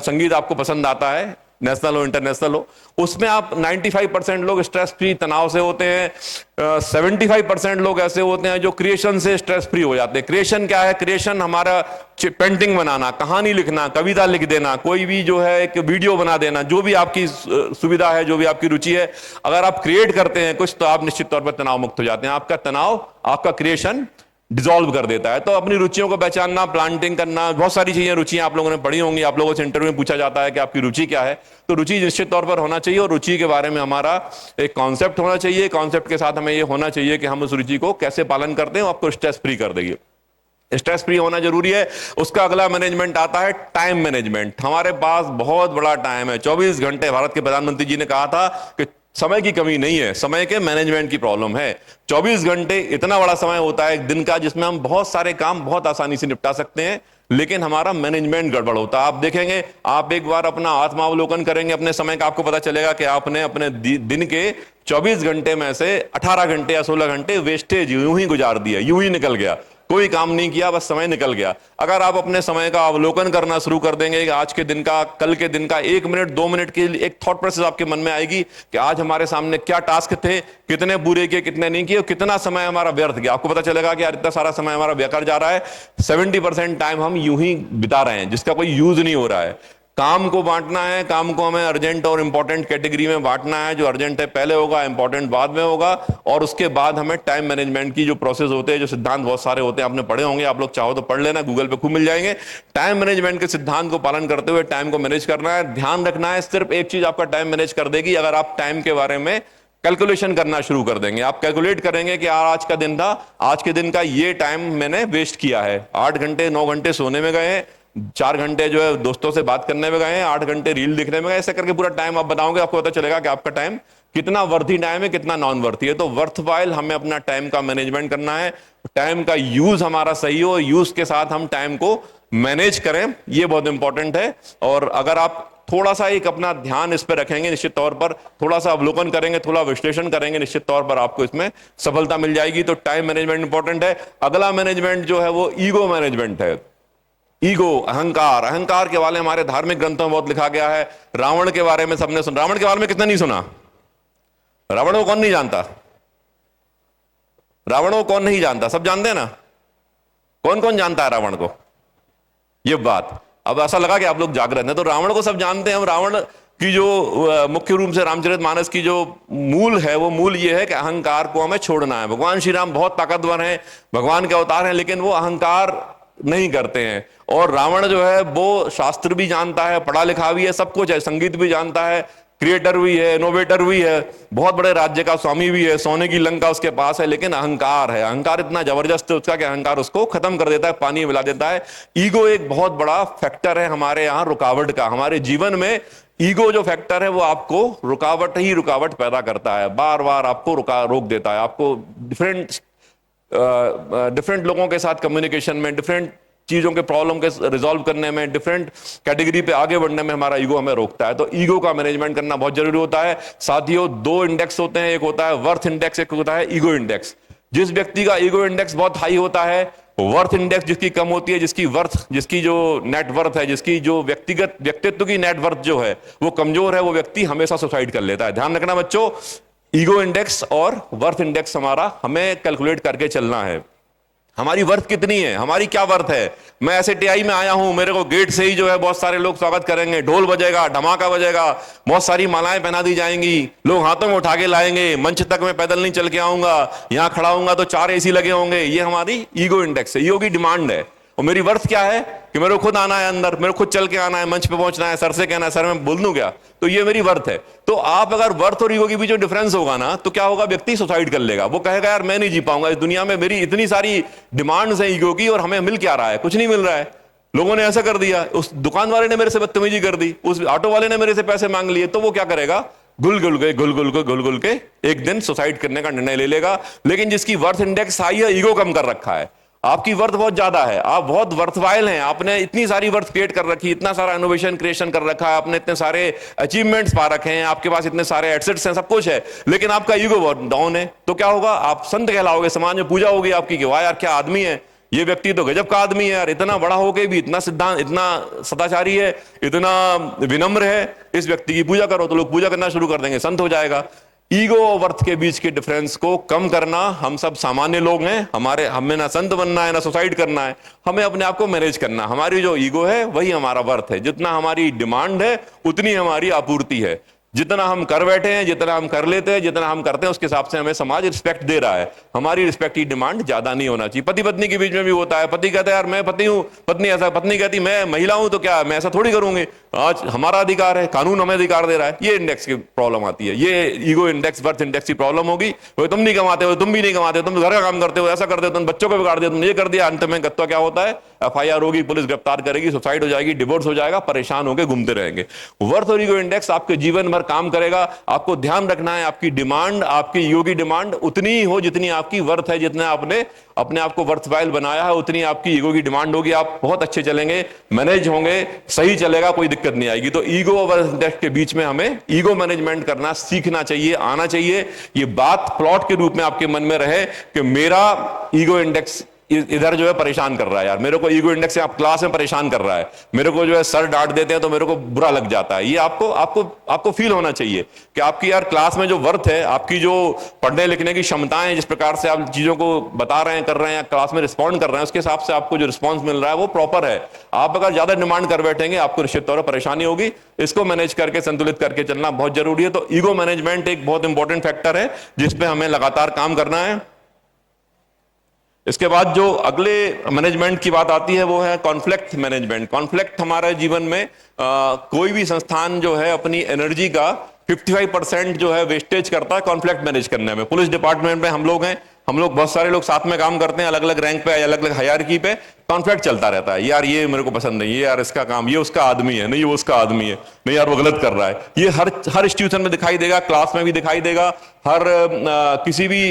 संगीत आपको पसंद आता है, नेशनल हो इंटरनेशनल हो, उसमें आप 95% लोग स्ट्रेस फ्री तनाव से होते हैं। 75% लोग ऐसे होते हैं जो क्रिएशन से स्ट्रेस फ्री हो जाते हैं। क्रिएशन क्या है? क्रिएशन हमारा पेंटिंग बनाना, कहानी लिखना, कविता लिख देना, कोई भी जो है एक वीडियो बना देना, जो भी आपकी सुविधा है, जो भी आपकी रुचि है, अगर आप क्रिएट करते हैं कुछ तो आप निश्चित तौर पर तनाव मुक्त हो जाते हैं। आपका तनाव, आपका क्रिएशन डिसॉल्व कर देता है। तो अपनी रुचियों को पहचानना, प्लांटिंग करना, बहुत सारी चीजें, रुचियां आप लोगों ने पढ़ी होंगी। आप लोगों से इंटरव्यू में पूछा जाता है कि आपकी रुचि क्या है, तो रुचि निश्चित तौर पर होना चाहिए और रुचि के बारे में हमारा एक कॉन्सेप्ट होना चाहिए। कॉन्सेप्ट के साथ हमें यह होना चाहिए कि हम उस रुचि को कैसे पालन करते हैं, आपको स्ट्रेस फ्री कर देगी। स्ट्रेस फ्री होना जरूरी है। उसका अगला मैनेजमेंट आता है टाइम मैनेजमेंट। हमारे पास बहुत बड़ा टाइम है, 24 घंटे। भारत के प्रधानमंत्री जी ने कहा था कि समय की कमी नहीं है, समय के मैनेजमेंट की प्रॉब्लम है। 24 घंटे इतना बड़ा समय होता है एक दिन का जिसमें हम बहुत सारे काम बहुत आसानी से निपटा सकते हैं, लेकिन हमारा मैनेजमेंट गड़बड़ होता है। आप देखेंगे, आप एक बार अपना आत्मावलोकन करेंगे अपने समय का, आपको पता चलेगा कि आपने अपने दिन के 24 घंटे में से 18 घंटे या 16 घंटे वेस्टेज यूं ही गुजार दिया, यूं ही निकल गया, कोई काम नहीं किया, बस समय निकल गया। अगर आप अपने समय का अवलोकन करना शुरू कर देंगे कि आज के दिन का, कल के दिन का 1 मिनट 2 मिनट की एक थॉट प्रोसेस आपके मन में आएगी कि आज हमारे सामने क्या टास्क थे, कितने पूरे किए, कितने नहीं किए, कितना समय हमारा व्यर्थ गया, आपको पता चलेगा कि यार इतना सारा समय हमारा बेकार जा रहा है। 70% टाइम हम यूं ही बिता रहे हैं जिसका कोई यूज नहीं हो रहा है। काम को बांटना है, काम को हमें अर्जेंट और इंपॉर्टेंट कैटेगरी में बांटना है। जो अर्जेंट है पहले होगा, इंपॉर्टेंट बाद में होगा, और उसके बाद हमें टाइम मैनेजमेंट की जो प्रोसेस होते हैं, जो सिद्धांत बहुत सारे होते हैं, आपने पढ़े होंगे, आप लोग चाहो तो पढ़ लेना, गूगल पे खूब मिल जाएंगे। टाइम मैनेजमेंट के सिद्धांत को पालन करते हुए टाइम को मैनेज करना है। ध्यान रखना है, सिर्फ एक चीज आपका टाइम मैनेज कर देगी, अगर आप टाइम के बारे में कैलकुलेशन करना शुरू कर देंगे। आप कैलकुलेट करेंगे कि यार आज का दिन था, आज के दिन का ये टाइम मैंने वेस्ट किया है। 8 घंटे 9 घंटे सोने में गए हैं, 4 घंटे जो है दोस्तों से बात करने में गए हैं, 8 घंटे रील देखने में गए, ऐसे करके पूरा टाइम आप बताओगे, आपको पता चलेगा कि आपका टाइम कितना वर्थी टाइम है, कितना नॉन वर्थी है। तो वर्थवाइल हमें अपना टाइम का मैनेजमेंट करना है, टाइम का यूज हमारा सही हो, यूज के साथ हम टाइम को मैनेज करें, ये बहुत इंपॉर्टेंट है। और अगर आप थोड़ा सा एक अपना ध्यान इस पर रखेंगे, निश्चित तौर पर थोड़ा सा अवलोकन करेंगे, थोड़ा विश्लेषण करेंगे, निश्चित तौर पर आपको इसमें सफलता मिल जाएगी। तो टाइम मैनेजमेंट इंपॉर्टेंट है। अगला मैनेजमेंट जो है वो ईगो मैनेजमेंट है। ईगो, अहंकार, अहंकार के बारे में हमारे धार्मिक ग्रंथों में बहुत लिखा गया है। रावण के बारे में सबने सुना, रावण के बारे में कितना नहीं सुना? रावण को कौन नहीं जानता? रावण को कौन नहीं जानता? सब जानते हैं ना? कौन कौन जानता है रावण को? ये बात अब ऐसा लगा कि आप लोग जागृत हैं। तो रावण को सब जानते हैं। हम रावण की जो मुख्य रूप से रामचरितमानस की जो मूल है, वो मूल ये है कि अहंकार को हमें छोड़ना है। भगवान श्री राम बहुत ताकतवर हैं, भगवान के अवतार हैं, लेकिन वो अहंकार नहीं करते हैं। और रावण जो है वो शास्त्र भी जानता है, पढ़ा लिखा भी है, सब कुछ है, संगीत भी जानता है, क्रिएटर भी है, इनोवेटर भी है, बहुत बड़े राज्य का स्वामी भी है, सोने की लंका उसके पास है, लेकिन अहंकार है। अहंकार इतना जबरदस्त है उसका कि अहंकार उसको खत्म कर देता है, पानी मिला देता है। ईगो एक बहुत बड़ा फैक्टर है हमारे यहाँ रुकावट का। हमारे जीवन में ईगो जो फैक्टर है वो आपको रुकावट पैदा करता है, बार बार आपको रोक देता है, आपको डिफरेंट लोगों के साथ कम्युनिकेशन में, डिफरेंट चीजों के प्रॉब्लम के रिजॉल्व करने में, डिफरेंट कैटेगरी पे आगे बढ़ने में हमारा ईगो हमें रोकता है। तो ईगो का मैनेजमेंट करना बहुत जरूरी होता है। साथियों, 2 इंडेक्स होते हैं, एक होता है वर्थ इंडेक्स, एक होता है ईगो इंडेक्स। जिस व्यक्ति का ईगो इंडेक्स बहुत हाई होता है, वर्थ इंडेक्स जिसकी कम होती है, जिसकी जो नेटवर्थ है, जिसकी जो व्यक्तित्व की नेटवर्थ जो है वो कमजोर है, वो व्यक्ति हमेशा सुसाइड कर लेता है। ध्यान रखना बच्चों, ईगो इंडेक्स और वर्थ इंडेक्स हमें कैलकुलेट करके चलना है। हमारी वर्थ कितनी है, हमारी क्या वर्थ है। मैं ऐसे टीआई में आया हूं, मेरे को गेट से ही जो है बहुत सारे लोग स्वागत करेंगे, ढोल बजेगा, धमाका बजेगा, बहुत सारी मालाएं पहना दी जाएंगी, लोग हाथों में उठा के लाएंगे, मंच तक मैं पैदल नहीं चल के आऊंगा, यहां खड़ा होऊंगा तो 4 एसी लगे होंगे। ये हमारी ईगो इंडेक्स है, ईगो की डिमांड है। और मेरी वर्थ क्या है कि मेरे को खुद आना है अंदर, मेरे को खुद चल के आना है, मंच पे पहुंचना है, सर से कहना है, सर मैं बोल दूं क्या? तो ये मेरी वर्थ है। तो आप अगर वर्थ और ईगो के बीच में डिफरेंस होगा ना, तो क्या होगा, व्यक्ति सुसाइड कर लेगा। वो कहेगा यार मैं नहीं जी पाऊंगा इस दुनिया में, मेरी इतनी सारी डिमांड्स है ईगो की और हमें मिल क्या रहा है, कुछ नहीं मिल रहा है। लोगों ने ऐसा कर दिया, उस दुकान वाले ने मेरे से बदतमीजी कर दी, उस ऑटो वाले ने मेरे से पैसे मांग लिए, तो वो क्या करेगा, घुल घुल के एक दिन सुसाइड करने का निर्णय ले लेगा। लेकिन जिसकी वर्थ इंडेक्स हाई है, ईगो कम कर रखा है, आपकी वर्थ बहुत ज्यादा है, आप बहुत वर्थवाइल हैं, आपने इतनी सारी वर्थ क्रिएट कर रखी, इतना सारा इनोवेशन क्रिएशन कर रखा है, आपने इतने सारे अचीवमेंट्स पा रखे हैं, आपके पास इतने सारे एसेट्स हैं, सब कुछ है, लेकिन आपका ईगो बहुत डाउन है। तो क्या होगा, आप संत कहलाओगे, समाज में पूजा होगी आपकी कि वाह यार क्या आदमी है, ये व्यक्ति तो गजब का आदमी है यार, इतना बड़ा होके भी इतना सिद्धांत, इतना सदाचारी है, इतना विनम्र है, इस व्यक्ति की पूजा करो। तो लोग पूजा करना शुरू कर देंगे, संत हो जाएगा। ईगो और वर्थ के बीच के डिफरेंस को कम करना, हम सब सामान्य लोग हैं, हमें ना संत बनना है ना सुसाइड करना है, हमें अपने आप को मैनेज करना। हमारी जो ईगो है वही हमारा वर्थ है, जितना हमारी डिमांड है उतनी हमारी आपूर्ति है। जितना हम कर बैठे हैं, जितना हम कर लेते हैं, जितना हम करते हैं, उसके हिसाब से हमें समाज रिस्पेक्ट दे रहा है। हमारी रिस्पेक्ट की डिमांड ज्यादा नहीं होना चाहिए। पति पत्नी के बीच में भी होता है, पति कहता है यार मैं पति हूं, पत्नी कहती मैं महिला हूं तो क्या मैं ऐसा थोड़ी करूंगी, आज हमारा अधिकार है, कानून हमें अधिकार दे रहा है, ये इंडेक्स की प्रॉब्लम आती है, ये ईगो इंडेक्स, बर्थ इंडेक्स की प्रॉब्लम होगी। वो तुम नहीं कमाते हो, तुम भी नहीं कमाते हो, तुम घर का काम करते हो, ऐसा करते हो, तुम बच्चों को बिगाड़ दिया, तुमने ये कर दिया। अंत में गत्ता क्या होता है, एफआईआर होगी, पुलिस गिरफ्तार करेगी, सुसाइड हो जाएगी, डिवोर्स हो जाएगा, परेशान होकर घूमते रहेंगे। वर्थ और ईगो इंडेक्स आपके जीवन भर काम करेगा। आपको ध्यान रखना है, आपकी डिमांड, आपकी ईगो की डिमांड उतनी ही हो जितनी आपकी वर्थ है, जितना आपने अपने आप को वर्थवाइल बनाया है, उतनी आपकी ईगो की डिमांड होगी। आप बहुत अच्छे चलेंगे, मैनेज होंगे, सही चलेगा, कोई दिक्कत नहीं आएगी। तो ईगो और वर्थ इंडेक्स के बीच में हमें ईगो मैनेजमेंट करना सीखना चाहिए, आना चाहिए। ये बात प्लॉट के रूप में आपके मन में रहे कि मेरा ईगो इंडेक्स इधर जो है परेशान कर रहा है यार, मेरे को ईगो इंडेक्स से आप क्लास में परेशान कर रहा है, मेरे को जो है सर डांट देते हैं तो मेरे को बुरा लग जाता है। ये आपको आपको आपको फील होना चाहिए कि आपकी यार क्लास में जो वर्थ है, आपकी जो पढ़ने लिखने की क्षमताएं, जिस प्रकार से आप चीजों को बता रहे हैं, कर रहे हैं, क्लास में रिस्पॉन्ड कर रहे हैं, उसके हिसाब से आपको जो रिस्पॉन्स मिल रहा है वो प्रॉपर है। आप अगर ज्यादा डिमांड कर बैठेंगे, आपको निश्चित तौर पर परेशानी होगी। इसको मैनेज करके, संतुलित करके चलना बहुत जरूरी है। तो ईगो मैनेजमेंट एक बहुत इंपॉर्टेंट फैक्टर है जिसपे हमें लगातार काम करना है। इसके बाद जो अगले मैनेजमेंट की बात आती है वो है कॉन्फ्लिक्ट मैनेजमेंट। कॉन्फ्लिक्ट हमारे जीवन में कोई भी संस्थान जो है अपनी एनर्जी का 55% जो है वेस्टेज करता है कॉन्फ्लिक्ट मैनेज करने में। पुलिस डिपार्टमेंट में हम लोग हैं, हम लोग बहुत सारे लोग साथ में काम करते हैं, अलग अलग रैंक पे, अलग अलग हायरार्की पे कॉन्फ्लिक्ट चलता रहता है। यार ये मेरे को पसंद नहीं, ये यार इसका काम, ये उसका आदमी है, नहीं वो उसका आदमी है, नहीं यार वो गलत कर रहा है। ये हर इंस्टीट्यूशन में दिखाई देगा, क्लास में भी दिखाई देगा, हर किसी भी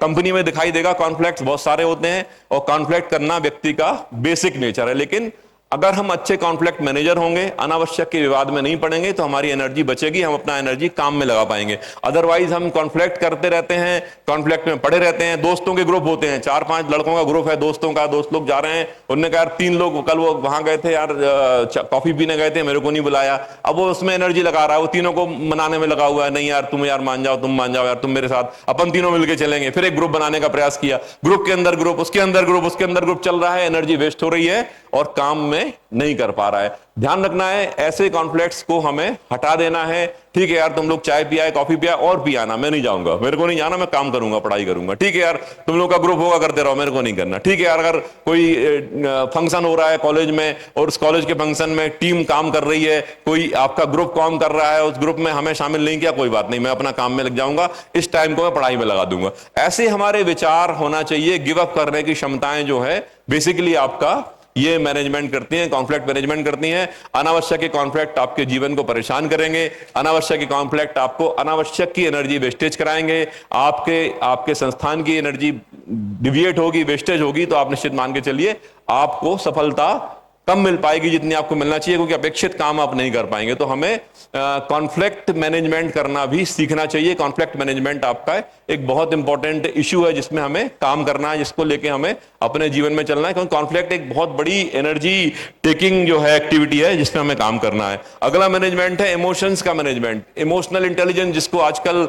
कंपनी में दिखाई देगा। कॉन्फ्लिक्ट बहुत सारे होते हैं और कॉन्फ्लिक्ट करना व्यक्ति का बेसिक नेचर है। लेकिन अगर हम अच्छे कॉन्फ्लिक्ट मैनेजर होंगे, अनावश्यक के विवाद में नहीं पड़ेंगे, तो हमारी एनर्जी बचेगी, हम अपना एनर्जी काम में लगा पाएंगे। अदरवाइज हम कॉन्फ्लिक्ट करते रहते हैं, कॉन्फ्लिक्ट में पड़े रहते हैं। दोस्तों के ग्रुप होते हैं, 4-5 लड़कों का ग्रुप है दोस्तों का, दोस्त लोग जा रहे हैं, उन्होंने कहा यार 3 लोग कल वो वहां गए थे यार, कॉफी पीने गए थे, मेरे को नहीं बुलाया। अब वो उसमें एनर्जी लगा रहा है, वो तीनों को मनाने में लगा हुआ है, नहीं यार तुम यार मान जाओ, तुम मान जाओ यार, तुम मेरे साथ, अपन तीनों मिलकर चलेंगे। फिर एक ग्रुप बनाने का प्रयास किया, ग्रुप के अंदर ग्रुप, उसके अंदर ग्रुप, उसके अंदर ग्रुप चल रहा है, एनर्जी वेस्ट हो रही है और काम में नहीं कर पा रहा है। ध्यान रखना है, ऐसे कॉन्फ्लिक्ट्स को हमें हटा देना है। ठीक है यार, तुम लोग चाय पिया है, कॉफी पिया और पियाना, मैं नहीं जाऊंगा, मेरे को नहीं जाना, मैं काम करूंगा, पढ़ाई करूंगा। ठीक है यार, तुम लोग का ग्रुप होगा, करते रहो, मेरे को नहीं करना। ठीक है यार, अगर कोई फंक्शन हो रहा है कॉलेज में और उस कॉलेज के फंक्शन में टीम काम कर रही है, कोई आपका ग्रुप काम कर रहा है, उस ग्रुप में हमें शामिल नहीं किया, कोई बात नहीं, मैं अपना काम में लग जाऊंगा, इस टाइम को मैं पढ़ाई में लगा दूंगा। ऐसे हमारे विचार होना चाहिए। गिव अप करने की क्षमताएं जो है बेसिकली आपका ये मैनेजमेंट करती हैं, कॉन्फ्लिक्ट मैनेजमेंट करती हैं। अनावश्यक के कॉन्फ्लिक्ट आपके जीवन को परेशान करेंगे, अनावश्यक के कॉन्फ्लिक्ट आपको अनावश्यक की एनर्जी वेस्टेज कराएंगे, आपके संस्थान की एनर्जी डिविएट होगी, वेस्टेज होगी, तो आप निश्चित मान के चलिए आपको सफलता कम मिल पाएगी जितनी आपको मिलना चाहिए, क्योंकि अपेक्षित काम आप नहीं कर पाएंगे। तो हमें कॉन्फ्लिक्ट मैनेजमेंट करना भी सीखना चाहिए। कॉन्फ्लिक्ट मैनेजमेंट आपका एक बहुत इंपॉर्टेंट इशू है जिसमें हमें काम करना है, जिसको लेके हमें अपने जीवन में चलना है, क्योंकि कॉन्फ्लिक्ट एक बहुत बड़ी एनर्जी टेकिंग जो है एक्टिविटी है जिसमें हमें काम करना है। अगला मैनेजमेंट है इमोशंस का मैनेजमेंट। इमोशनल इंटेलिजेंस, जिसको आजकल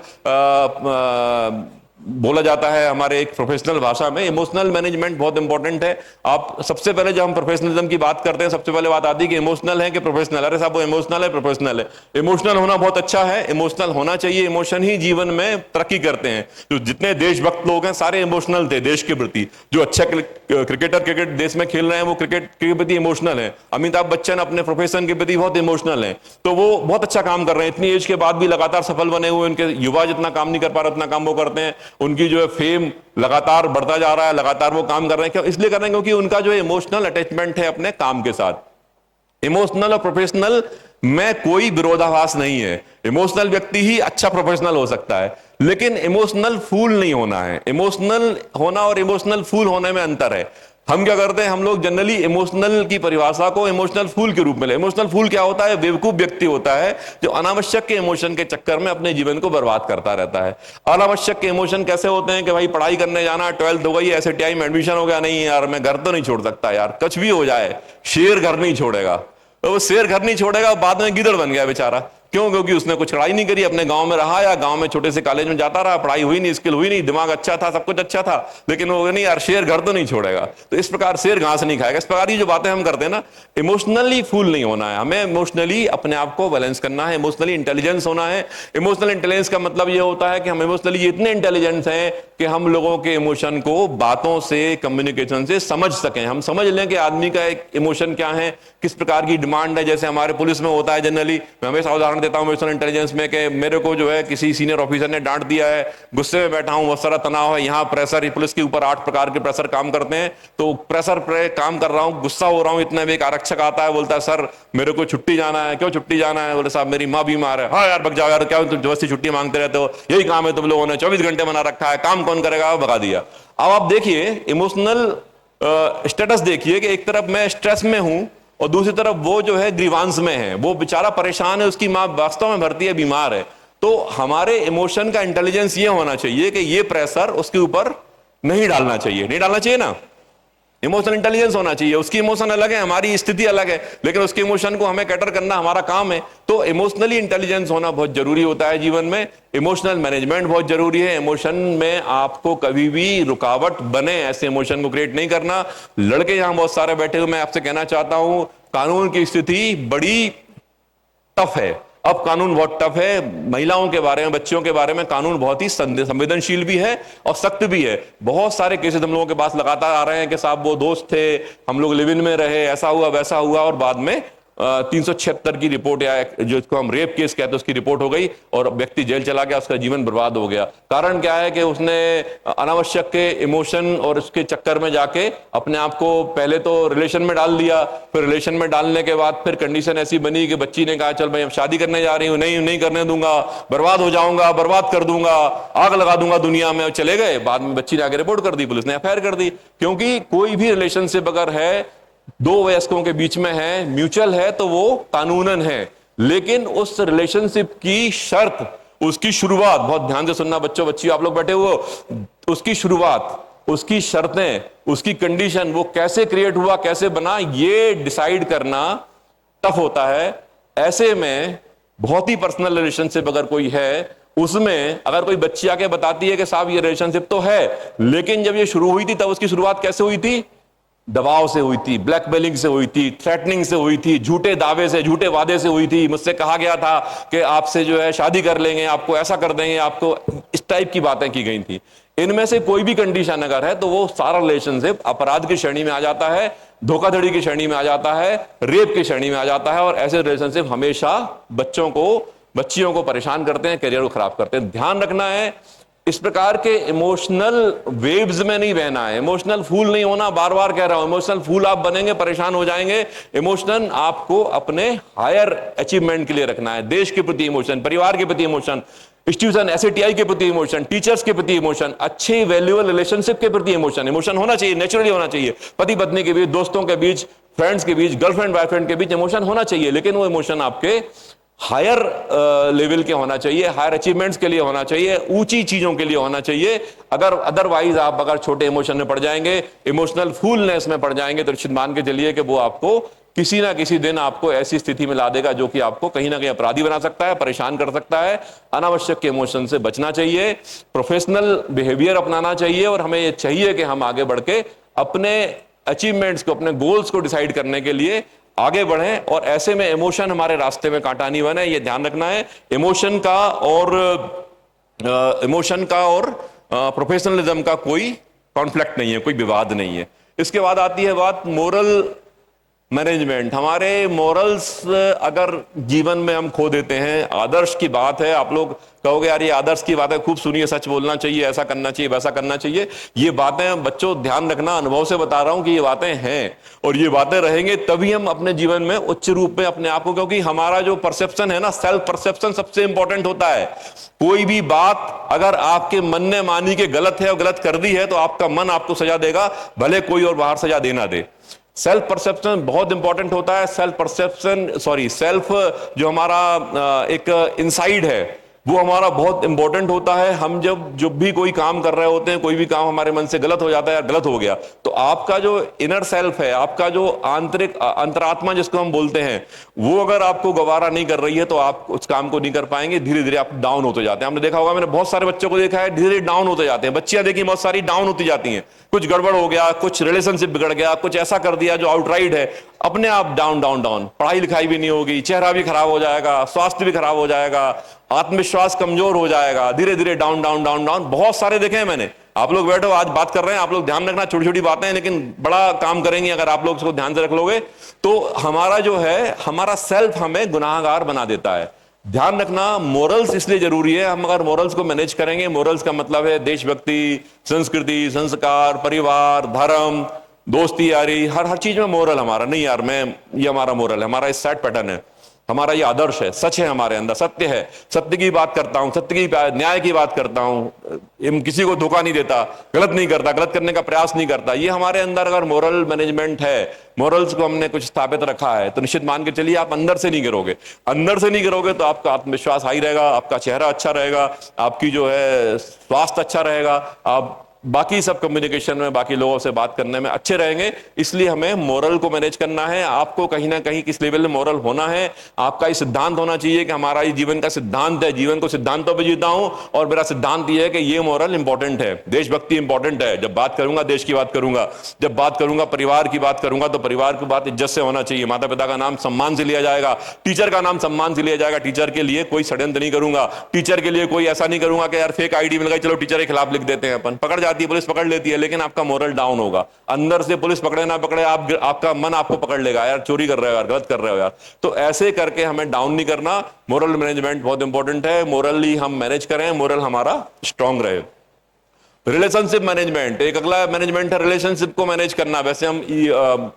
बोला जाता है हमारे एक प्रोफेशनल भाषा में, इमोशनल मैनेजमेंट बहुत इंपॉर्टेंट है। आप सबसे पहले जब हम प्रोफेशनलिज्म की बात करते हैं, सबसे पहले बात आती है कि इमोशनल है कि प्रोफेशनल। अरे साहब, वो इमोशनल है, प्रोफेशनल है। इमोशनल होना बहुत अच्छा है, इमोशनल होना चाहिए। इमोशन ही जीवन में तरक्की करते हैं। जो जितने देशभक्त लोग हैं सारे इमोशनल थे देश के प्रति। जो अच्छा क्रिकेटर क्रिकेट देश में खेल रहे हैं वो क्रिकेट के प्रति इमोशनल है। अमिताभ बच्चन अपने प्रोफेशन के प्रति बहुत इमोशनल है, तो वो बहुत अच्छा काम कर रहे हैं। इतनी एज के बाद भी लगातार सफल बने हुए। उनके युवा जितना काम नहीं कर पा रहे उतना काम वो करते हैं। उनकी जो है फेम लगातार बढ़ता जा रहा है, लगातार वो काम कर रहे हैं। क्यों? इसलिए कर रहे हैं क्योंकि उनका जो इमोशनल अटैचमेंट है अपने काम के साथ। इमोशनल और प्रोफेशनल में कोई विरोधाभास नहीं है। इमोशनल व्यक्ति ही अच्छा प्रोफेशनल हो सकता है, लेकिन इमोशनल फूल नहीं होना है। इमोशनल होना और इमोशनल फूल होने में अंतर है। हम क्या करते हैं, हम लोग जनरली इमोशनल की परिभाषा को इमोशनल फूल के रूप में ले। इमोशनल फूल क्या होता है? बेवकूफ व्यक्ति होता है जो अनावश्यक के इमोशन के चक्कर में अपने जीवन को बर्बाद करता रहता है। अनावश्यक के इमोशन कैसे होते हैं कि भाई पढ़ाई करने जाना, 12th हो गई, SATI में एडमिशन हो गया, नहीं यार मैं घर तो नहीं छोड़ सकता यार, कुछ भी हो जाए शेर घर नहीं छोड़ेगा। तो वो शेर घर नहीं छोड़ेगा, बाद में गिदड़ बन गया बेचारा क्यों? क्योंकि उसने कुछ पढ़ाई नहीं करी, अपने गांव में रहा या गांव में छोटे से कॉलेज में जाता रहा, पढ़ाई हुई नहीं, स्किल हुई नहीं, दिमाग अच्छा था, सब कुछ अच्छा था, लेकिन वो नहीं यार शेर घर तो नहीं छोड़ेगा। तो इस प्रकार शेर घास नहीं खाएगा। इस प्रकार की जो बातें हम करते हैं ना, इमोशनली फूल नहीं होना है, हमें इमोशनली अपने आप को बैलेंस करना है, इमोशनली इंटेलिजेंस होना है। इमोशनल इंटेलिजेंस का मतलब ये होता है कि हम इमोशनली इतने इंटेलिजेंट हैं कि हम लोगों के इमोशन को बातों से, कम्युनिकेशन से समझ सकें। हम समझ लें कि आदमी का एक इमोशन क्या है, किस प्रकार की डिमांड है। जैसे हमारे पुलिस में होता है जनरली, मैं हमेशा उदाहरण देता हूं इमोशनल इंटेलिजेंस में, कि मेरे को जो है किसी सीनियर ऑफिसर ने डांट दिया है, गुस्से में बैठा हूं, बहुत सारा तनाव है, यहाँ प्रेशर, पुलिस के ऊपर 8 प्रकार के प्रेशर काम करते हैं, तो प्रेशर पे काम कर रहा हूं, गुस्सा हो रहा हूं, इतना में एक आरक्षक आता है, बोलता है सर मेरे को छुट्टी जाना है। क्यों छुट्टी जाना है? बोले साहब मेरी माँ बीमार है। हाँ यार भग जाओ यार, क्या तुम जबरदस्ती छुट्टी मांगते रहते हो, यही काम है तुम लोगों ने, 24 घंटे बना रखा है, काम कौन करेगा? भगा दिया। अब आप देखिए इमोशनल स्टेटस देखिए कि एक तरफ मैं स्ट्रेस में हूं और दूसरी तरफ वो जो है ग्रीवांस में है, वो बेचारा परेशान है, उसकी मां वास्तव में भर्ती है, बीमार है। तो हमारे इमोशन का इंटेलिजेंस ये होना चाहिए कि ये प्रेशर उसके ऊपर नहीं डालना चाहिए, नहीं डालना चाहिए ना। इमोशनल इंटेलिजेंस होना चाहिए, उसकी इमोशन अलग है, हमारी स्थिति अलग है, लेकिन उसके इमोशन को हमें कैटर करना हमारा काम है। तो इमोशनली इंटेलिजेंस होना बहुत जरूरी होता है जीवन में। इमोशनल मैनेजमेंट बहुत जरूरी है। इमोशन में आपको कभी भी रुकावट बने ऐसे इमोशन को क्रिएट नहीं करना। लड़के यहां बहुत सारे बैठे हुए, मैं आपसे कहना चाहता हूं कानून की स्थिति बड़ी टफ है। अब कानून बहुत टफ है, महिलाओं के बारे में, बच्चियों के बारे में कानून बहुत ही संवेदनशील भी है और सख्त भी है। बहुत सारे केसेस हम लोगों के पास लगातार आ रहे हैं कि साहब वो दोस्त थे, हम लोग लिव इन में रहे, ऐसा हुआ वैसा हुआ, और बाद में 376 की रिपोर्ट, या जो इसको हम रेप केस कहते हैं, उसकी रिपोर्ट हो गई और व्यक्ति जेल चला गया, उसका जीवन बर्बाद हो गया। कारण क्या है कि उसने अनावश्यक के इमोशन और उसके चक्कर में जाके अपने आप को पहले तो रिलेशन में डाल दिया, फिर रिलेशन में डालने के बाद फिर कंडीशन ऐसी बनी कि बच्ची ने कहा चल भाई अब शादी करने जा रही हूं, नहीं नहीं करने दूंगा, बर्बाद हो जाऊंगा, बर्बाद कर दूंगा, आग लगा दूंगा दुनिया में, और चले गए। बाद में बच्ची ने आगे रिपोर्ट कर दी, पुलिस ने एफआईआर कर दी। क्योंकि कोई भी रिलेशनशिप अगर है, दो वयस्कों के बीच में है, म्यूचुअल है, तो वो कानूनन है। लेकिन उस रिलेशनशिप की शर्त, उसकी शुरुआत, बहुत ध्यान से सुनना बच्चों, बच्चियों आप लोग बैठे हुए हो, उसकी शुरुआत, उसकी शर्तें, उसकी कंडीशन, वो कैसे क्रिएट हुआ, कैसे बना, ये डिसाइड करना टफ होता है। ऐसे में बहुत ही पर्सनल रिलेशनशिप अगर कोई है, उसमें अगर कोई बच्ची आके बताती है कि साहब ये रिलेशनशिप तो है, लेकिन जब ये शुरू हुई थी तब उसकी शुरुआत कैसे हुई थी? दबाव से हुई थी, ब्लैकमेलिंग से हुई थी, थ्रेटनिंग से हुई थी, झूठे दावे से, झूठे वादे से हुई थी। मुझसे कहा गया था कि आपसे जो है शादी कर लेंगे, आपको ऐसा कर देंगे, आपको इस टाइप की बातें की गई थी। इनमें से कोई भी कंडीशन अगर है तो वो सारा रिलेशनशिप अपराध की श्रेणी में आ जाता है, धोखाधड़ी की श्रेणी में आ जाता है, रेप की श्रेणी में आ जाता है। और ऐसे रिलेशनशिप हमेशा बच्चियों को परेशान करते हैं, करियर को खराब करते हैं। ध्यान रखना है इस प्रकार के इमोशनल वेव्स में नहीं बहना है, इमोशनल फूल नहीं होना। बार बार कह रहा हूं, इमोशनल फूल आप बनेंगे, परेशान हो जाएंगे। इमोशन आपको अपने हायर अचीवमेंट के लिए रखना है। देश के प्रति इमोशन, परिवार के प्रति इमोशन, इंस्टीट्यूशन एसएटीआई के प्रति इमोशन, टीचर्स के प्रति इमोशन, अच्छे वैल्यूएबल रिलेशनशिप के प्रति इमोशन। इमोशन होना चाहिए, नेचुरली होना चाहिए। पति पत्नी के बीच, दोस्तों के बीच, फ्रेंड्स के बीच, गर्लफ्रेंड बॉयफ्रेंड के बीच इमोशन होना चाहिए, लेकिन वो इमोशन आपके हायर लेवल के होना चाहिए, हायर अचीवमेंट्स के लिए होना चाहिए, ऊंची चीजों के लिए होना चाहिए। अगर अदरवाइज आप अगर छोटे इमोशन में पड़ जाएंगे, इमोशनल फूलनेस में पड़ जाएंगे, तो निश्चित मान के चलिए कि वो आपको किसी ना किसी दिन आपको ऐसी स्थिति में ला देगा जो कि आपको कहीं ना कहीं अपराधी बना सकता है, परेशान कर सकता है। अनावश्यक के इमोशन से बचना चाहिए, प्रोफेशनल बिहेवियर अपनाना चाहिए, और हमें यह चाहिए कि हम आगे बढ़ के अपने अचीवमेंट्स को, अपने गोल्स को डिसाइड करने के लिए आगे बढ़ें। और ऐसे में इमोशन हमारे रास्ते में कांटा नहीं बने, ये ध्यान रखना है। इमोशन का और प्रोफेशनलिज्म का कोई कॉन्फ्लिक्ट नहीं है, कोई विवाद नहीं है। इसके बाद आती है बात मोरल मैनेजमेंट। हमारे मोरल्स अगर जीवन में हम खो देते हैं, आदर्श की बात है, आप लोग कहोगे यार ये आदर्श की बात है, खूब सुनिए, सच बोलना चाहिए, ऐसा करना चाहिए, वैसा करना चाहिए। ये बातें बच्चों ध्यान रखना, अनुभव से बता रहा हूं कि ये बातें हैं और ये बातें रहेंगे, तभी हम अपने जीवन में उच्च रूप में अपने आप को, क्योंकि हमारा जो परसेप्शन है ना, सेल्फ परसेप्शन सबसे इंपॉर्टेंट होता है। कोई भी बात अगर आपके मन ने मानी कि गलत है और गलत कर दी है, तो आपका मन आपको सजा देगा, भले कोई और बाहर सजा देना दे। सेल्फ परसेप्शन बहुत इंपॉर्टेंट होता है। सेल्फ जो हमारा एक इनसाइड है, वो हमारा बहुत इंपॉर्टेंट होता है। हम जब भी कोई काम कर रहे होते हैं, कोई भी काम हमारे मन से गलत हो जाता है या गलत हो गया, तो आपका जो इनर सेल्फ है, आपका जो आंतरिक अंतरात्मा जिसको हम बोलते हैं, वो अगर आपको गवारा नहीं कर रही है तो आप उस काम को नहीं कर पाएंगे। धीरे धीरे आप डाउन होते जाते हैं। आपने देखा होगा, मैंने बहुत सारे बच्चों को देखा है धीरे धीरे डाउन होते जाते हैं। बच्चियां देखी बहुत सारी डाउन होती जाती हैं, कुछ गड़बड़ हो गया, कुछ रिलेशनशिप बिगड़ गया, कुछ ऐसा कर दिया जो आउटराइट है, अपने आप डाउन डाउन डाउन। पढ़ाई लिखाई भी नहीं होगी, चेहरा भी खराब हो जाएगा, स्वास्थ्य भी खराब हो जाएगा, आत्मविश्वास कमजोर हो जाएगा, धीरे धीरे डाउन डाउन डाउन डाउन। बहुत सारे देखे हैं मैंने। आप लोग बैठो, आज बात कर रहे हैं, आप लोग ध्यान रखना, छोटी छोटी बातें हैं लेकिन बड़ा काम करेंगे अगर आप लोग इसको ध्यान से रख लोगे तो। हमारा जो है, हमारा सेल्फ हमें गुनाहगार बना देता है। ध्यान रखना, मोरल्स इसलिए जरूरी है। हम अगर मोरल्स को मैनेज करेंगे, मोरल्स का मतलब है देशभक्ति, संस्कृति, संस्कार, परिवार, धर्म, दोस्ती यारी, हर चीज में मोरल हमारा। नहीं यार, ये हमारा मोरल है, हमारा इस सेट पैटर्न है, हमारा ये आदर्श है, सच है, हमारे अंदर सत्य है, सत्य की बात करता हूं, सत्य की न्याय की बात करता हूं, किसी को धोखा नहीं देता, गलत नहीं करता, गलत करने का प्रयास नहीं करता। ये हमारे अंदर अगर मोरल मैनेजमेंट है, मोरल्स को हमने कुछ स्थापित रखा है, तो निश्चित मान के चलिए आप अंदर से नहीं गिरोगे। अंदर से नहीं गिरोगे तो आपका आत्मविश्वास हाई रहेगा, आपका चेहरा अच्छा रहेगा, आपकी जो है स्वास्थ्य अच्छा रहेगा, आप बाकी सब कम्युनिकेशन में, बाकी लोगों से बात करने में अच्छे रहेंगे। इसलिए हमें मोरल को मैनेज करना है। आपको कहीं ना कहीं किस लेवल में मोरल होना है, आपका ये सिद्धांत होना चाहिए कि हमारा ये जीवन का सिद्धांत है, जीवन को सिद्धांतों पे जीता हूं और मेरा सिद्धांत ये है कि ये मोरल इंपॉर्टेंट है, देशभक्ति इंपॉर्टेंट है। जब बात करूंगा देश की बात करूंगा, जब बात करूंगा परिवार की बात करूंगा, तो परिवार की बात इज्जत से होना चाहिए। माता पिता का नाम सम्मान से लिया जाएगा, टीचर का नाम सम्मान से लिया जाएगा। टीचर के लिए कोई षड्यंत्र नहीं करूंगा, टीचर के लिए कोई ऐसा नहीं करूंगा कि यार फेक आईडी मिल गई, चलो टीचर के खिलाफ लिख देते हैं। अपन पकड़ जाती है, पुलिस पकड़ लेती है, लेकिन आपका मोरल डाउन होगा। अंदर से पुलिस पकड़े ना पकड़े, आपका मन आपको पकड़ लेगा, यार चोरी कर रहे हो, यार गलत कर रहे हो यार। तो ऐसे करके हमें डाउन नहीं करना। मोरल मैनेजमेंट बहुत इंपॉर्टेंट है। मोरली हम मैनेज करें, मोरल हमारा स्ट्रांग रहे। रिलेशनशिप मैनेजमेंट एक अगला मैनेजमेंट है, रिलेशनशिप को मैनेज करना। वैसे हम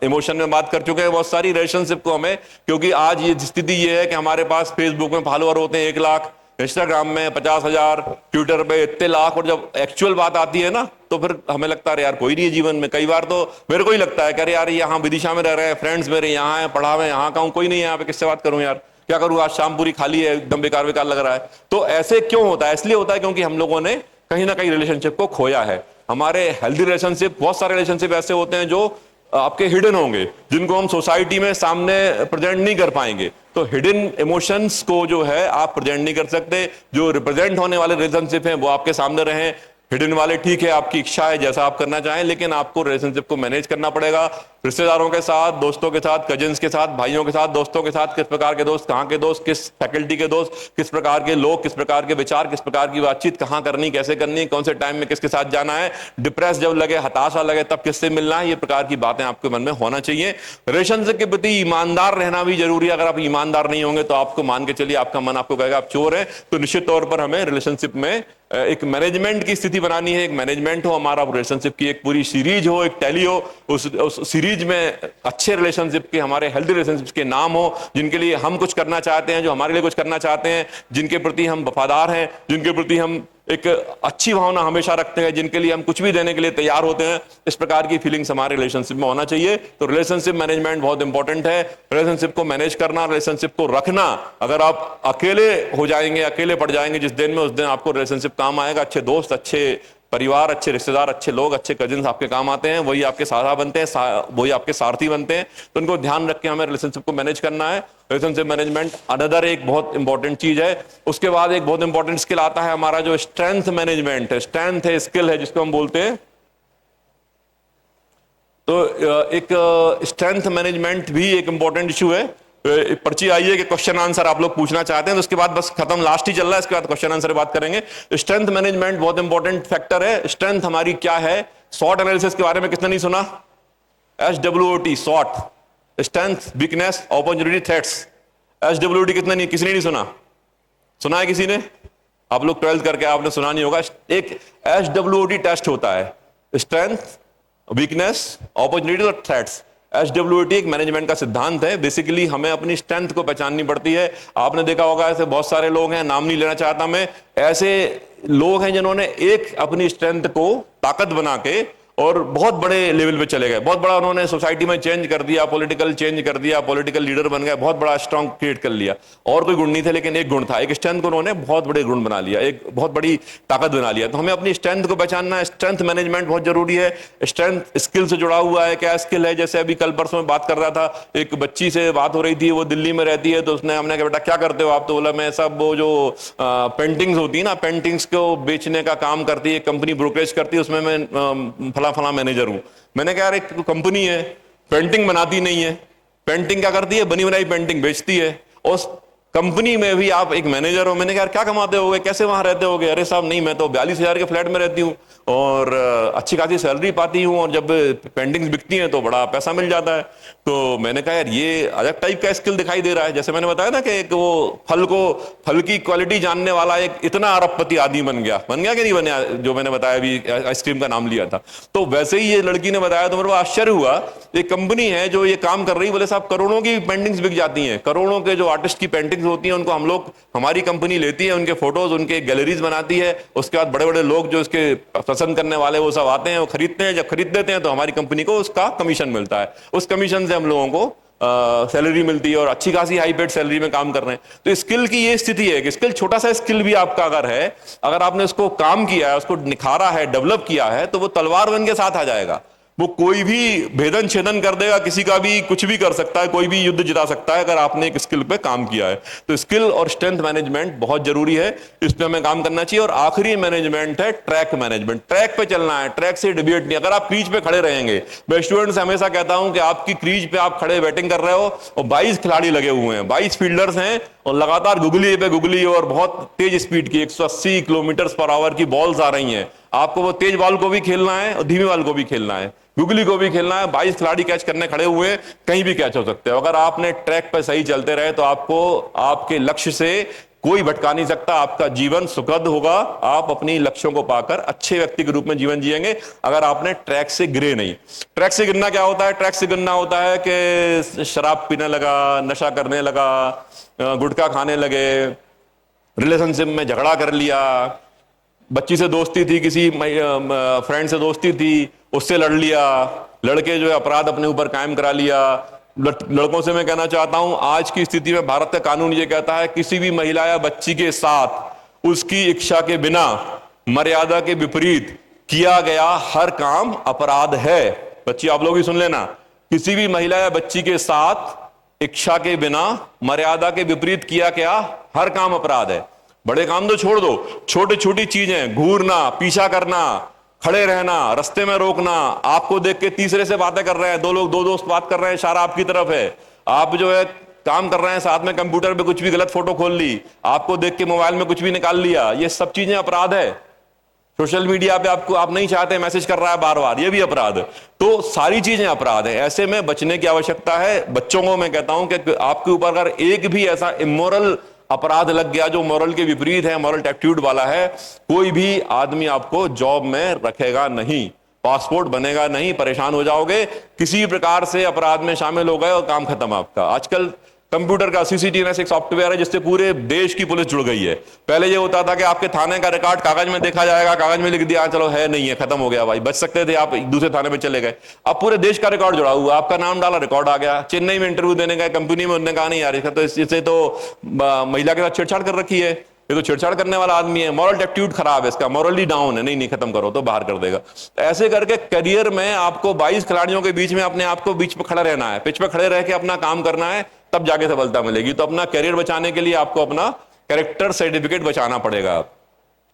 इमोशन में बात कर चुके हैं बहुत सारी, रिलेशनशिप को हमें, क्योंकि आज ये स्थिति ये है कि हमारे पास फेसबुक में फॉलोअर होते हैं 1 लाख, इंस्टाग्राम में 50,000, ट्विटर पे इतने लाख, और जब एक्चुअल बात आती है ना तो फिर हमें लगता है यार कोई नहीं है जीवन में। कई बार तो मेरे को ही लगता है कि यार यहाँ विदिशा में रह रहे हैं, फ्रेंड्स मेरे यहाँ हैं, पढ़ा हुए यहाँ का हूँ, कोई नहीं है यहाँ पे, किससे बात करूं यार, क्या करूं, आज शाम पूरी खाली है, एकदम बेकार बेकार लग रहा है। तो ऐसे क्यों होता है? इसलिए होता है क्योंकि हम लोगों ने कहीं ना कहीं रिलेशनशिप को खोया है। हमारे हेल्दी रिलेशनशिप, बहुत सारे रिलेशनशिप ऐसे होते हैं जो आपके हिडन होंगे, जिनको हम सोसाइटी में सामने प्रेजेंट नहीं कर पाएंगे। तो हिडन इमोशंस को जो है आप प्रेजेंट नहीं कर सकते। जो रिप्रेजेंट होने वाले रिलेशनशिप हैं वो आपके सामने रहें। हिडन वाले ठीक है, आपकी इच्छा है जैसा आप करना चाहें, लेकिन आपको रिलेशनशिप को मैनेज करना पड़ेगा। रिश्तेदारों के साथ, दोस्तों के साथ, कजिन्स के साथ, भाइयों के साथ, दोस्तों के साथ, किस प्रकार के दोस्त, कहाँ के दोस्त, किस फैकल्टी के दोस्त, किस प्रकार के लोग, किस प्रकार के विचार, किस प्रकार की बातचीत, कहाँ करनी, कैसे करनी, कौन से टाइम में किसके साथ जाना है, डिप्रेस जब लगे, हताशा लगे तब किससे मिलना है, ये प्रकार की बातें आपके मन में होना चाहिए। रिलेशनशिप के प्रति ईमानदार रहना भी जरूरी है। अगर आप ईमानदार नहीं होंगे तो आपको मान के चलिए आपका मन आपको कहेगा आप चोर हैं। तो निश्चित तौर पर हमें रिलेशनशिप में एक मैनेजमेंट की स्थिति बनानी है। एक मैनेजमेंट हो, हमारा रिलेशनशिप की एक पूरी सीरीज हो, एक टैली हो, उस सीरीज में अच्छे रिलेशनशिप के, हमारे हेल्दी रिलेशनशिप के नाम हो, जिनके लिए हम कुछ करना चाहते हैं, जो हमारे लिए कुछ करना चाहते हैं, जिनके प्रति हम वफादार हैं, जिनके प्रति हम एक अच्छी भावना हमेशा रखते हैं, जिनके लिए हम कुछ भी देने के लिए तैयार होते हैं। इस प्रकार की फीलिंग्स हमारे रिलेशनशिप में होना चाहिए। तो रिलेशनशिप मैनेजमेंट बहुत इंपॉर्टेंट है। रिलेशनशिप को मैनेज करना, रिलेशनशिप को रखना। अगर आप अकेले हो जाएंगे, अकेले पड़ जाएंगे जिस दिन में, उस दिन आपको रिलेशनशिप काम आएगा। अच्छे दोस्त, अच्छे परिवार, अच्छे रिश्तेदार, अच्छे लोग, अच्छे कजिन्स आपके काम आते हैं, वही आपके साथा बनते हैं, वही आपके सारथी बनते हैं। तो उनको ध्यान रख के हमें रिलेशनशिप को मैनेज करना है। रिलेशनशिप मैनेजमेंट अनदर एक बहुत इंपॉर्टेंट चीज है। उसके बाद एक बहुत इंपॉर्टेंट स्किल आता है हमारा जो स्ट्रेंथ मैनेजमेंट है। स्ट्रेंथ है, स्किल है, जिसको हम बोलते हैं। तो एक स्ट्रेंथ मैनेजमेंट भी एक इंपॉर्टेंट इशू है। पर्ची आई है कि क्वेश्चन आंसर आप लोग पूछना चाहते हैं, तो उसके बाद बस खत्म, लास्ट ही चल रहा है, इसके बाद क्वेश्चन आंसर बात करेंगे। स्ट्रेंथ मैनेजमेंट बहुत इंपॉर्टेंट फैक्टर है। स्ट्रेंथ हमारी क्या है? SWOT एनालिसिस के बारे में किसने नहीं सुना? SWOT, SWOT, strength, weakness, opportunity, threats. SWOT किसी ने नहीं सुना? सुना है किसी ने? आप लोग 12th करके आपने सुना नहीं होगा। एक SWOT टेस्ट होता है, स्ट्रेंथ, वीकनेस, अपॉर्चुनिटी और थ्रेट्स। SWOT एक मैनेजमेंट का सिद्धांत है। बेसिकली हमें अपनी स्ट्रेंथ को पहचाननी पड़ती है। आपने देखा होगा ऐसे बहुत सारे लोग हैं, नाम नहीं लेना चाहता मैं, ऐसे लोग हैं जिन्होंने एक अपनी स्ट्रेंथ को ताकत बना के और बहुत बड़े लेवल पे चले गए, बहुत बड़ा उन्होंने सोसाइटी में चेंज कर दिया, पॉलिटिकल चेंज कर दिया, पॉलिटिकल लीडर बन गए, बहुत बड़ा स्ट्रॉन्ग क्रिएट कर लिया। और कोई गुण नहीं थे लेकिन एक गुण था, एक स्ट्रेंथ को उन्होंने बहुत बड़े गुण बना लिया, एक बहुत बड़ी ताकत बना लिया। तो हमें अपनी स्ट्रेंथ को पहचानना है, स्ट्रेंथ मैनेजमेंट बहुत जरूरी है। स्ट्रेंथ स्किल से जुड़ा हुआ है, क्या स्किल है, जैसे अभी कल परसों में बात कर रहा था, एक बच्ची से बात हो रही थी, वो दिल्ली में रहती है, तो उसने हमने कहा बेटा क्या करते हो आप, तो बोला मैं सब वो जो पेंटिंग्स होती है ना, पेंटिंग्स को बेचने का काम करती है कंपनी, ब्रोकरेज करती है, उसमें मैं फला फला मैनेजर हूं। मैंने कहा यार एक कंपनी है, पेंटिंग बनाती नहीं है, पेंटिंग क्या करती है, बनी बनाई पेंटिंग बेचती है, उस कंपनी में भी आप एक मैनेजर हो। मैंने कहा यार क्या कमाते होगे, कैसे वहां रहते होगे? अरे साहब नहीं, मैं तो 42,000 के फ्लैट में रहती हूँ और अच्छी खासी सैलरी पाती हूँ, और जब पेंटिंग्स बिकती हैं तो बड़ा पैसा मिल जाता है। तो मैंने कहा यार ये अलग टाइप का स्किल दिखाई दे रहा है। जैसे मैंने बताया ना कि एक वो फल की क्वालिटी जानने वाला एक इतना अरबपति आदमी बन गया कि नहीं बना, जो मैंने बताया अभी आइसक्रीम का नाम लिया था। तो वैसे ही ये लड़की ने बताया तो मेरे को आश्चर्य हुआ। एक कंपनी है जो ये काम कर रही, बोले साहब करोड़ों की पेंटिंग्स बिक जाती हैं, करोड़ों के जो आर्टिस्ट की पेंटिंग्स होती हैं उनको हम लोग, हमारी कंपनी लेती है, उनके फोटोज, उनके गैलरीज बनाती है, उसके बाद बड़े बड़े लोग जो इसके पसंद करने वाले वो सब आते हैं, वो खरीदते हैं, जब खरीद देते हैं तो हमारी कंपनी को उसका कमीशन मिलता है, उस कमीशन से हम लोगों को सैलरी मिलती है और अच्छी खासी हाई पेड सैलरी में काम कर रहे हैं। तो स्किल की ये स्थिति है कि स्किल, छोटा सा स्किल भी आपका अगर है, अगर आपने उसको काम किया है, उसको निखारा है, डेवलप किया है, तो वो तलवार बन के साथ आ जाएगा। वो कोई भी भेदन छेदन कर देगा, किसी का भी कुछ भी कर सकता है, कोई भी युद्ध जिता सकता है अगर आपने एक स्किल पे काम किया है। तो स्किल और स्ट्रेंथ मैनेजमेंट बहुत जरूरी है, इस पे हमें काम करना चाहिए। और आखिरी मैनेजमेंट है ट्रैक मैनेजमेंट। ट्रैक पे चलना है, ट्रैक से डिविएट नहीं। अगर आप क्रीज पे खड़े रहेंगे, मैं स्टूडेंट से हमेशा कहता हूं कि आपकी क्रीज पे आप खड़े बैटिंग कर रहे हो और 22 खिलाड़ी लगे हुए हैं, 22 फील्डर्स हैं और लगातार गुगली पे गुगली और बहुत तेज स्पीड की 180 किलोमीटर पर आवर की बॉल्स आ रही हैं। आपको वो तेज बॉल को भी खेलना है और धीमी बॉल को भी खेलना है, गुगली को भी खेलना है। 22 खिलाड़ी कैच करने खड़े हुए हैं, कहीं भी कैच हो सकते हो। अगर आपने ट्रैक पर सही चलते रहे तो आपको आपके लक्ष्य से कोई भटका नहीं सकता, आपका जीवन सुखद होगा, आप अपनी लक्ष्यों को पाकर अच्छे व्यक्ति के रूप में जीवन जिएंगे अगर आपने ट्रैक से गिरे नहीं। ट्रैक से गिरना क्या होता है? ट्रैक से गिरना होता है कि शराब पीने लगा, नशा करने लगा, गुटखा खाने लगे, रिलेशनशिप में झगड़ा कर लिया, बच्ची से दोस्ती थी, किसी फ्रेंड से दोस्ती थी, उससे लड़ लिया, लड़के जो है अपराध अपने ऊपर कायम करा लिया। लड़कों से मैं कहना चाहता हूं, आज की स्थिति में भारत का कानून ये कहता है किसी भी महिला या बच्ची के साथ उसकी इच्छा के बिना, मर्यादा के विपरीत किया गया हर काम अपराध है। बच्ची आप लोग ही सुन लेना, किसी भी महिला या बच्ची के साथ इच्छा के बिना, मर्यादा के विपरीत किया गया हर काम अपराध है। बड़े काम तो छोड़ दो, छोटी छोटी चीजें, घूरना, पीछा करना, खड़े रहना, रास्ते में रोकना, आपको देख के तीसरे से बातें कर रहे हैं, दो दोस्त बात कर रहे हैं, इशारा आपकी तरफ है, आप जो है काम कर रहे हैं, साथ में कंप्यूटर पे कुछ भी गलत फोटो खोल ली, आपको देख के मोबाइल में कुछ भी निकाल लिया, ये सब चीजें अपराध है। सोशल मीडिया पे आप नहीं चाहते मैसेज कर रहा है बार बार, ये भी अपराध है। तो सारी चीजें अपराध है। ऐसे में बचने की आवश्यकता है। बच्चों को मैं कहता हूं कि आपके ऊपर अगर एक भी ऐसा इमोरल अपराध लग गया जो मॉरल के विपरीत है, मॉरल एटीट्यूड वाला है, कोई भी आदमी आपको जॉब में रखेगा नहीं, पासपोर्ट बनेगा नहीं, परेशान हो जाओगे। किसी भी प्रकार से अपराध में शामिल हो गए और काम खत्म आपका। आजकल कंप्यूटर का सीसीटीवी एक सॉफ्टवेयर है जिससे पूरे देश की पुलिस जुड़ गई है। पहले ये होता था कि आपके थाने का रिकॉर्ड कागज में देखा जाएगा, कागज में लिख दिया चलो है नहीं है, खत्म हो गया भाई, बच सकते थे, आप दूसरे थाने में चले गए। अब पूरे देश का रिकॉर्ड जुड़ा हुआ, आपका नाम डाला, रिकॉर्ड आ गया। चेन्नई में इंटरव्यू देने गए कंपनी में, उन्होंने कहा नहीं यार इसका तो इससे तो महिला के साथ छेड़छाड़ कर रखी है, ये तो छेड़छाड़ करने वाला आदमी है, मॉरल एटीट्यूड खराब है इसका, मॉरली डाउन है, नहीं खत्म करो तो बाहर कर देगा। ऐसे करके करियर में आपको 22 खिलाड़ियों के बीच में अपने आप को बीच में खड़ा रहना है, पिच पे खड़े रह के अपना काम करना है, तब जाके सफलता मिलेगी। तो अपना करियर बचाने के लिए आपको अपना कैरेक्टर सर्टिफिकेट बचाना पड़ेगा।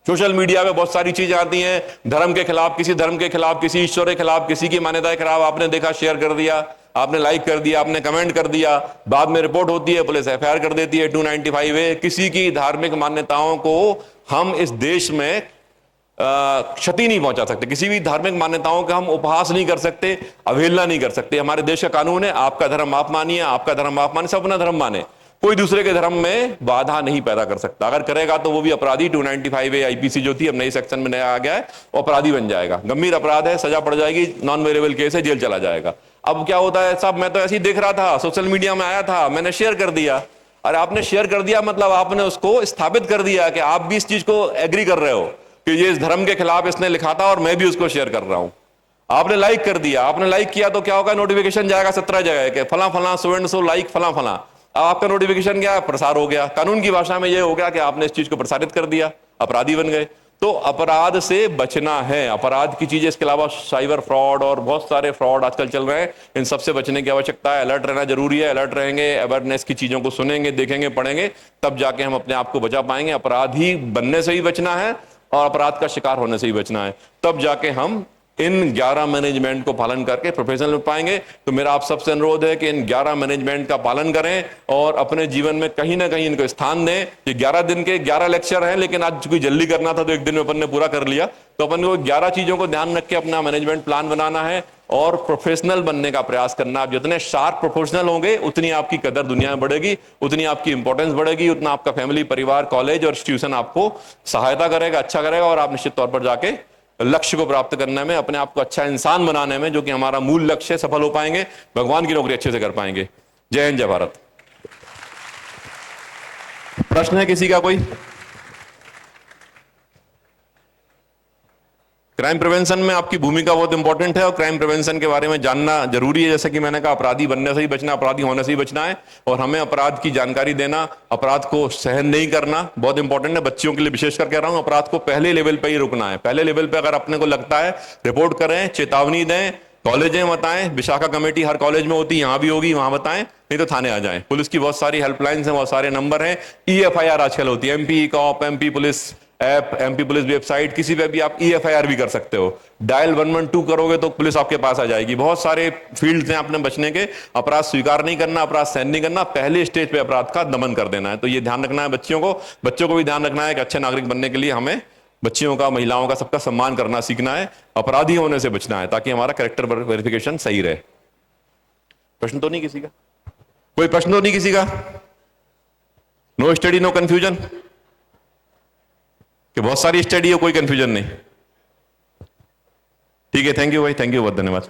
सोशल मीडिया पे बहुत सारी चीजें आती हैं, धर्म के खिलाफ, किसी धर्म के खिलाफ, किसी ईश्वर के खिलाफ, किसी की मान्यता के खिलाफ, आपने देखा शेयर कर दिया, आपने लाइक कर दिया, आपने कमेंट कर दिया, बाद में रिपोर्ट होती है, पुलिस एफआईआर कर देती है 295 किसी की धार्मिक मान्यताओं को हम इस देश में क्षति नहीं पहुंचा सकते, किसी भी धार्मिक मान्यताओं का हम उपहास नहीं कर सकते, अवहेलना नहीं कर सकते। हमारे देश का कानून है, आपका धर्म आप मानिए, आपका धर्म आप मानिए, सब अपना धर्म माने, कोई दूसरे के धर्म में बाधा नहीं पैदा कर सकता। अगर करेगा तो वो भी अपराधी 295 आईपीसी जो थी अब नई सेक्शन में नया आ गया है, वो अपराधी बन जाएगा, गंभीर अपराध है, सजा पड़ जाएगी, नॉन वेरिएबल केस है, जेल चला जाएगा। अब क्या होता है साहब, मैं तो ऐसे ही देख रहा था, सोशल मीडिया में आया था, मैंने शेयर कर दिया। अरे आपने शेयर कर दिया मतलब आपने उसको स्थापित कर दिया कि आप भी इस चीज को एग्री कर रहे हो कि ये इस धर्म के खिलाफ इसने लिखा था और मैं भी उसको शेयर कर रहा हूं। आपने लाइक कर दिया, आपने लाइक किया तो क्या होगा, नोटिफिकेशन जाएगा 17 जगह के फला फला सो एंड सो लाइक फला फला। अब आपका नोटिफिकेशन क्या है, प्रसार हो गया। कानून की भाषा में यह हो गया कि आपने इस चीज को प्रसारित कर दिया, अपराधी बन गए। तो अपराध से बचना है, अपराध की चीजें, इसके अलावा साइबर फ्रॉड और बहुत सारे फ्रॉड आजकल चल रहे हैं, इन सबसे बचने की आवश्यकता है। अलर्ट रहना जरूरी है, अलर्ट रहेंगे, अवेयरनेस की चीजों को सुनेंगे, देखेंगे, पढ़ेंगे, तब जाके हम अपने आप को बचा पाएंगे। अपराधी बनने से ही बचना है और अपराध का शिकार होने से ही बचना है, तब जाके हम इन 11 मैनेजमेंट को पालन करके प्रोफेशनल बन पाएंगे। तो मेरा आप सबसे अनुरोध है कि इन 11 मैनेजमेंट का पालन करें और अपने जीवन में कहीं ना कहीं इनको स्थान दें। ये 11 दिन के 11 लेक्चर हैं, लेकिन आज कोई जल्दी करना था तो एक दिन में अपन ने पूरा कर लिया। तो अपन को 11 चीजों को ध्यान रख के अपना मैनेजमेंट प्लान बनाना है और प्रोफेशनल बनने का प्रयास करना। आप जितने शार्प प्रोफेशनल होंगे उतनी आपकी कदर दुनिया में बढ़ेगी, उतनी आपकी इंपॉर्टेंस बढ़ेगी, उतना आपका फैमिली, परिवार, कॉलेज और इंस्टीट्यूशन आपको सहायता करेगा, अच्छा करेगा, और आप निश्चित तौर पर जाके लक्ष्य को प्राप्त करने में, अपने आप को अच्छा इंसान बनाने में, जो कि हमारा मूल लक्ष्य है, सफल हो पाएंगे, भगवान की नौकरी अच्छे से कर पाएंगे। जय हिंद, जय भारत। प्रश्न है किसी का कोई? क्राइम प्रिवेंशन में आपकी भूमिका बहुत इंपॉर्टेंट है और क्राइम प्रिवेंशन के बारे में जानना जरूरी है। जैसे कि मैंने कहा, अपराधी बनने से ही बचना, अपराधी होने से ही बचना है, और हमें अपराध की जानकारी देना, अपराध को सहन नहीं करना बहुत इंपॉर्टेंट है। बच्चियों के लिए विशेष कर कह रहा हूं, अपराध को पहले लेवल पे ही रुकना है। पहले लेवल पे अगर अपने को लगता है, रिपोर्ट करें, चेतावनी दें, कॉलेजें बताएं, विशाखा कमेटी हर कॉलेज में होती है, यहां भी होगी, वहां बताएं, नहीं तो थाने आ जाएं। पुलिस की बहुत सारी हेल्पलाइंस हैं, बहुत सारे नंबर हैं, EFIR आजकल होती है, MP cop, MP police app, MP police website, किसी पे भी आप EFIR भी कर सकते हो। डायल 112 करोगे तो पुलिस आपके पास आ जाएगी। बहुत सारे फील्ड्स हैं अपने बचने के। अपराध स्वीकार नहीं करना, अपराध सहन नहीं करना, पहले स्टेज पे अपराध का दमन कर देना है। तो ये ध्यान रखना है बच्चों को भी ध्यान रखना है कि अच्छे नागरिक बनने के लिए हमें बच्चियों का, महिलाओं का, सबका सम्मान करना सीखना है, अपराधी होने से बचना है, ताकि हमारा कैरेक्टर वेरिफिकेशन सही रहे। प्रश्न तो नहीं किसी का? कोई प्रश्न तो नहीं किसी का? No study no confusion? कि बहुत सारी स्टडी है, कोई कंफ्यूजन नहीं? ठीक है, थैंक यू भाई, थैंक यू, बहुत धन्यवाद।